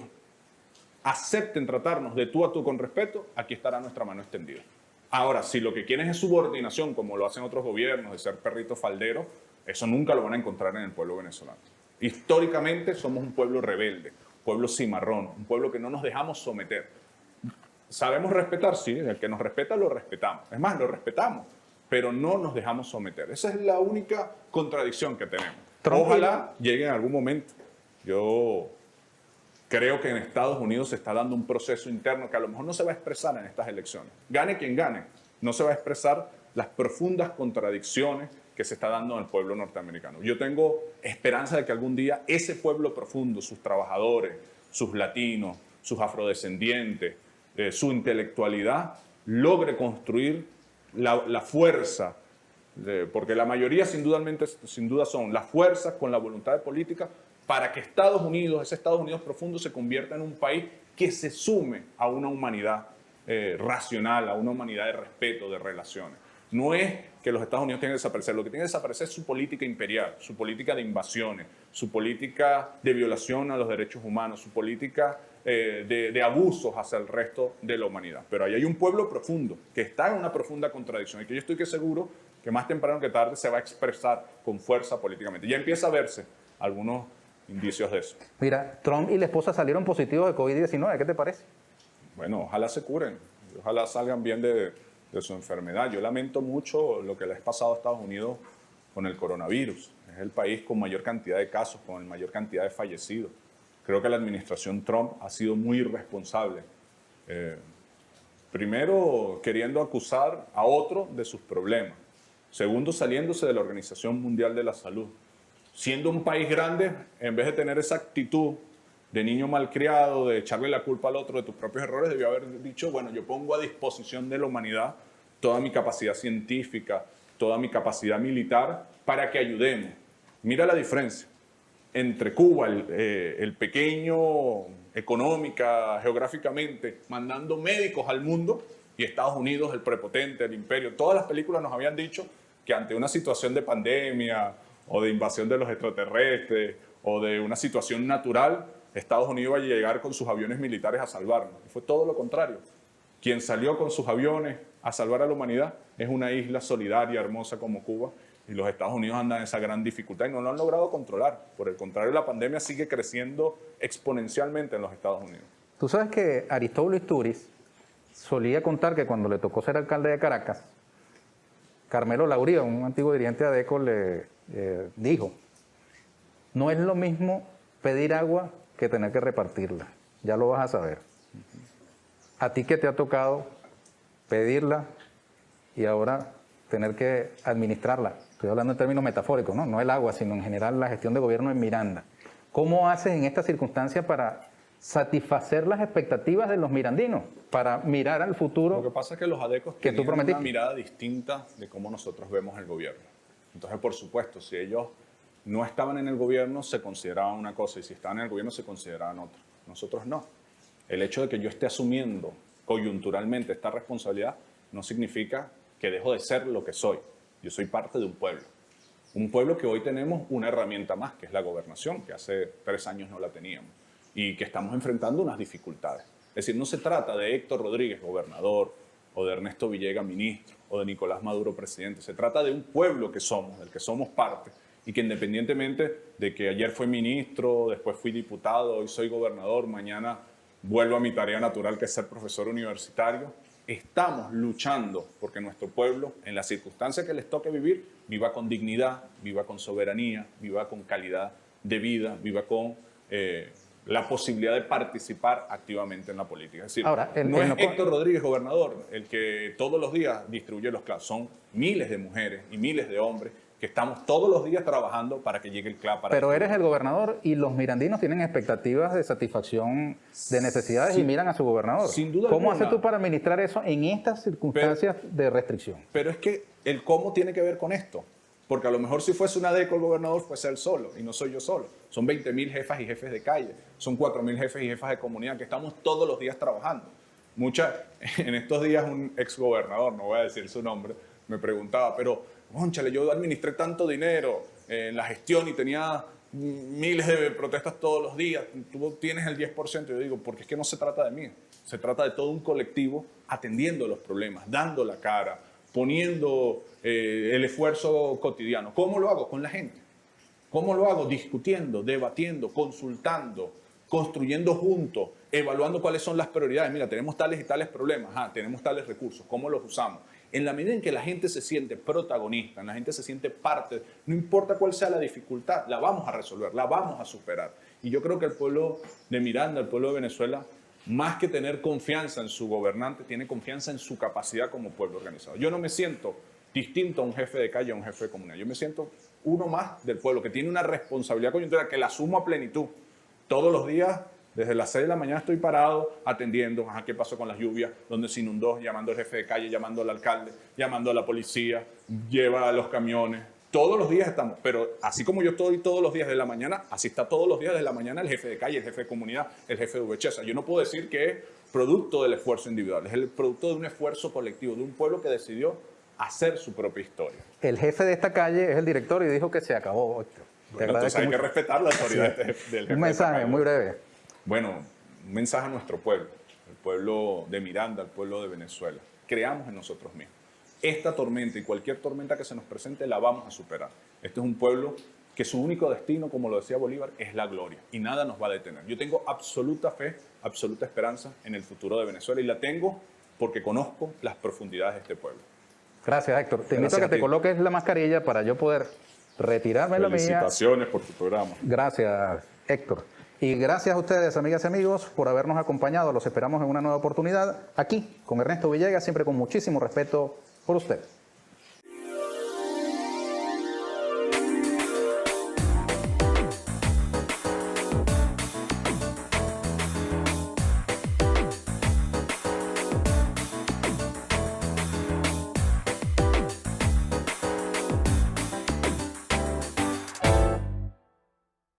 acepten tratarnos de tú a tú con respeto, aquí estará nuestra mano extendida. Ahora, si lo que quieren es subordinación, como lo hacen otros gobiernos, de ser perrito faldero, eso nunca lo van a encontrar en el pueblo venezolano. Históricamente somos un pueblo rebelde, un pueblo cimarrón, un pueblo que no nos dejamos someter. ¿Sabemos respetar? Sí, el que nos respeta lo respetamos. Es más, lo respetamos, pero no nos dejamos someter. Esa es la única contradicción que tenemos. Ojalá llegue en algún momento. Yo creo que en Estados Unidos se está dando un proceso interno que a lo mejor no se va a expresar en estas elecciones. Gane quien gane, no se va a expresar las profundas contradicciones que se está dando en el pueblo norteamericano. Yo tengo esperanza de que algún día ese pueblo profundo, sus trabajadores, sus latinos, sus afrodescendientes, su intelectualidad, logre construir la fuerza, porque la mayoría sin duda son las fuerzas con la voluntad de política para que Estados Unidos, ese Estados Unidos profundo, se convierta en un país que se sume a una humanidad racional, a una humanidad de respeto, de relaciones. No es que los Estados Unidos tengan que desaparecer, lo que tiene que desaparecer es su política imperial, su política de invasiones, su política de violación a los derechos humanos, su política de abusos hacia el resto de la humanidad. Pero ahí hay un pueblo profundo, que está en una profunda contradicción y que yo estoy seguro que más temprano que tarde se va a expresar con fuerza políticamente. Ya empieza a verse algunos indicios de eso. Mira, Trump y la esposa salieron positivos de COVID-19, ¿qué te parece? Bueno, ojalá se curen, ojalá salgan bien de su enfermedad. Yo lamento mucho lo que les ha pasado a Estados Unidos con el coronavirus. Es el país con mayor cantidad de casos, con mayor cantidad de fallecidos. Creo que la administración Trump ha sido muy irresponsable. Primero, queriendo acusar a otro de sus problemas. Segundo, saliéndose de la Organización Mundial de la Salud. Siendo un país grande, en vez de tener esa actitud de niño malcriado, de echarle la culpa al otro de tus propios errores, debió haber dicho, bueno, yo pongo a disposición de la humanidad toda mi capacidad científica, toda mi capacidad militar para que ayudemos. Mira la diferencia entre Cuba, el pequeño, económica, geográficamente, mandando médicos al mundo, y Estados Unidos, el prepotente, el imperio. Todas las películas nos habían dicho que ante una situación de pandemia o de invasión de los extraterrestres o de una situación natural, Estados Unidos va a llegar con sus aviones militares a salvarnos. Y fue todo lo contrario. Quien salió con sus aviones a salvar a la humanidad es una isla solidaria, hermosa como Cuba, y los Estados Unidos andan en esa gran dificultad y no lo han logrado controlar. Por el contrario, la pandemia sigue creciendo exponencialmente en los Estados Unidos. Tú sabes que Aristóbulo Istúriz solía contar que cuando le tocó ser alcalde de Caracas, Carmelo Lauría, un antiguo dirigente de ADECO, le dijo, no es lo mismo pedir agua que tener que repartirla, ya lo vas a saber. A ti que te ha tocado pedirla y ahora tener que administrarla, estoy hablando en términos metafóricos, no el agua, sino en general la gestión de gobierno en Miranda. ¿Cómo haces en esta circunstancia para satisfacer las expectativas de los mirandinos, para mirar al futuro? Lo que pasa es que los adecos tienen una mirada distinta de cómo nosotros vemos el gobierno. Entonces, por supuesto, si ellos no estaban en el gobierno, se consideraban una cosa, y si estaban en el gobierno, se consideraban otra. Nosotros no. El hecho de que yo esté asumiendo coyunturalmente esta responsabilidad no significa que dejo de ser lo que soy. Yo soy parte de un pueblo. Un pueblo que hoy tenemos una herramienta más, que es la gobernación, que hace 3 años no la teníamos, y que estamos enfrentando unas dificultades. Es decir, no se trata de Héctor Rodríguez, gobernador, o de Ernesto Villegas, ministro, o de Nicolás Maduro presidente. Se trata de un pueblo que somos, del que somos parte, y que independientemente de que ayer fui ministro, después fui diputado, hoy soy gobernador, mañana vuelvo a mi tarea natural, que es ser profesor universitario, estamos luchando porque nuestro pueblo, en las circunstancias que les toque vivir, viva con dignidad, viva con soberanía, viva con calidad de vida, viva con la posibilidad de participar activamente en la política. Es decir, ahora, no es Héctor Rodríguez, gobernador, el que todos los días distribuye los CLAP. Son miles de mujeres y miles de hombres que estamos todos los días trabajando para que llegue el CLAP. Pero eres el gobernador y los mirandinos tienen expectativas de satisfacción de necesidades y miran a su gobernador. Sin duda ¿Cómo alguna. haces tú para administrar eso en estas circunstancias de restricción? Pero es que el cómo tiene que ver con esto. Porque a lo mejor si fuese una DECO el gobernador fuese él solo, y no soy yo solo. Son 20.000 jefas y jefes de calle, son 4.000 jefes y jefas de comunidad que estamos todos los días trabajando. En estos días un exgobernador, no voy a decir su nombre, me preguntaba, pero, cónchale, yo administré tanto dinero en la gestión y tenía miles de protestas todos los días, tú tienes el 10%. Yo digo, porque es que no se trata de mí, se trata de todo un colectivo atendiendo los problemas, dando la cara, poniendo el esfuerzo cotidiano. ¿Cómo lo hago? Con la gente. ¿Cómo lo hago? Discutiendo, debatiendo, consultando, construyendo juntos, evaluando cuáles son las prioridades. Mira, tenemos tales y tales problemas, tenemos tales recursos, ¿cómo los usamos? En la medida en que la gente se siente protagonista, en la gente se siente parte, no importa cuál sea la dificultad, la vamos a resolver, la vamos a superar. Y yo creo que el pueblo de Miranda, el pueblo de Venezuela, más que tener confianza en su gobernante, tiene confianza en su capacidad como pueblo organizado. Yo no me siento distinto a un jefe de calle, a un jefe de comunidad. Yo me siento uno más del pueblo, que tiene una responsabilidad coyuntural, que la asumo a plenitud. Todos los días, desde las 6 de la mañana estoy parado atendiendo, qué pasó con las lluvias, dónde se inundó, llamando al jefe de calle, llamando al alcalde, llamando a la policía, lleva a los camiones. Todos los días estamos, pero así como yo estoy todos los días de la mañana, así está todos los días de la mañana el jefe de calle, el jefe de comunidad, el jefe de VHS. Yo no puedo decir que es producto del esfuerzo individual, es el producto de un esfuerzo colectivo, de un pueblo que decidió hacer su propia historia. El jefe de esta calle es el director y dijo que se acabó. Bueno, entonces hay que respetar la autoridad del jefe. Un mensaje muy breve. Bueno, un mensaje a nuestro pueblo, el pueblo de Miranda, el pueblo de Venezuela. Creamos en nosotros mismos. Esta tormenta y cualquier tormenta que se nos presente la vamos a superar. Este es un pueblo que su único destino, como lo decía Bolívar, es la gloria y nada nos va a detener. Yo tengo absoluta fe, absoluta esperanza en el futuro de Venezuela y la tengo porque conozco las profundidades de este pueblo. Gracias, Héctor. Te invito a que te coloques la mascarilla para yo poder retirarme la mía. Felicitaciones por tu programa. Gracias, Héctor. Y gracias a ustedes, amigas y amigos, por habernos acompañado. Los esperamos en una nueva oportunidad aquí con Ernesto Villegas, siempre con muchísimo respeto por ustedes.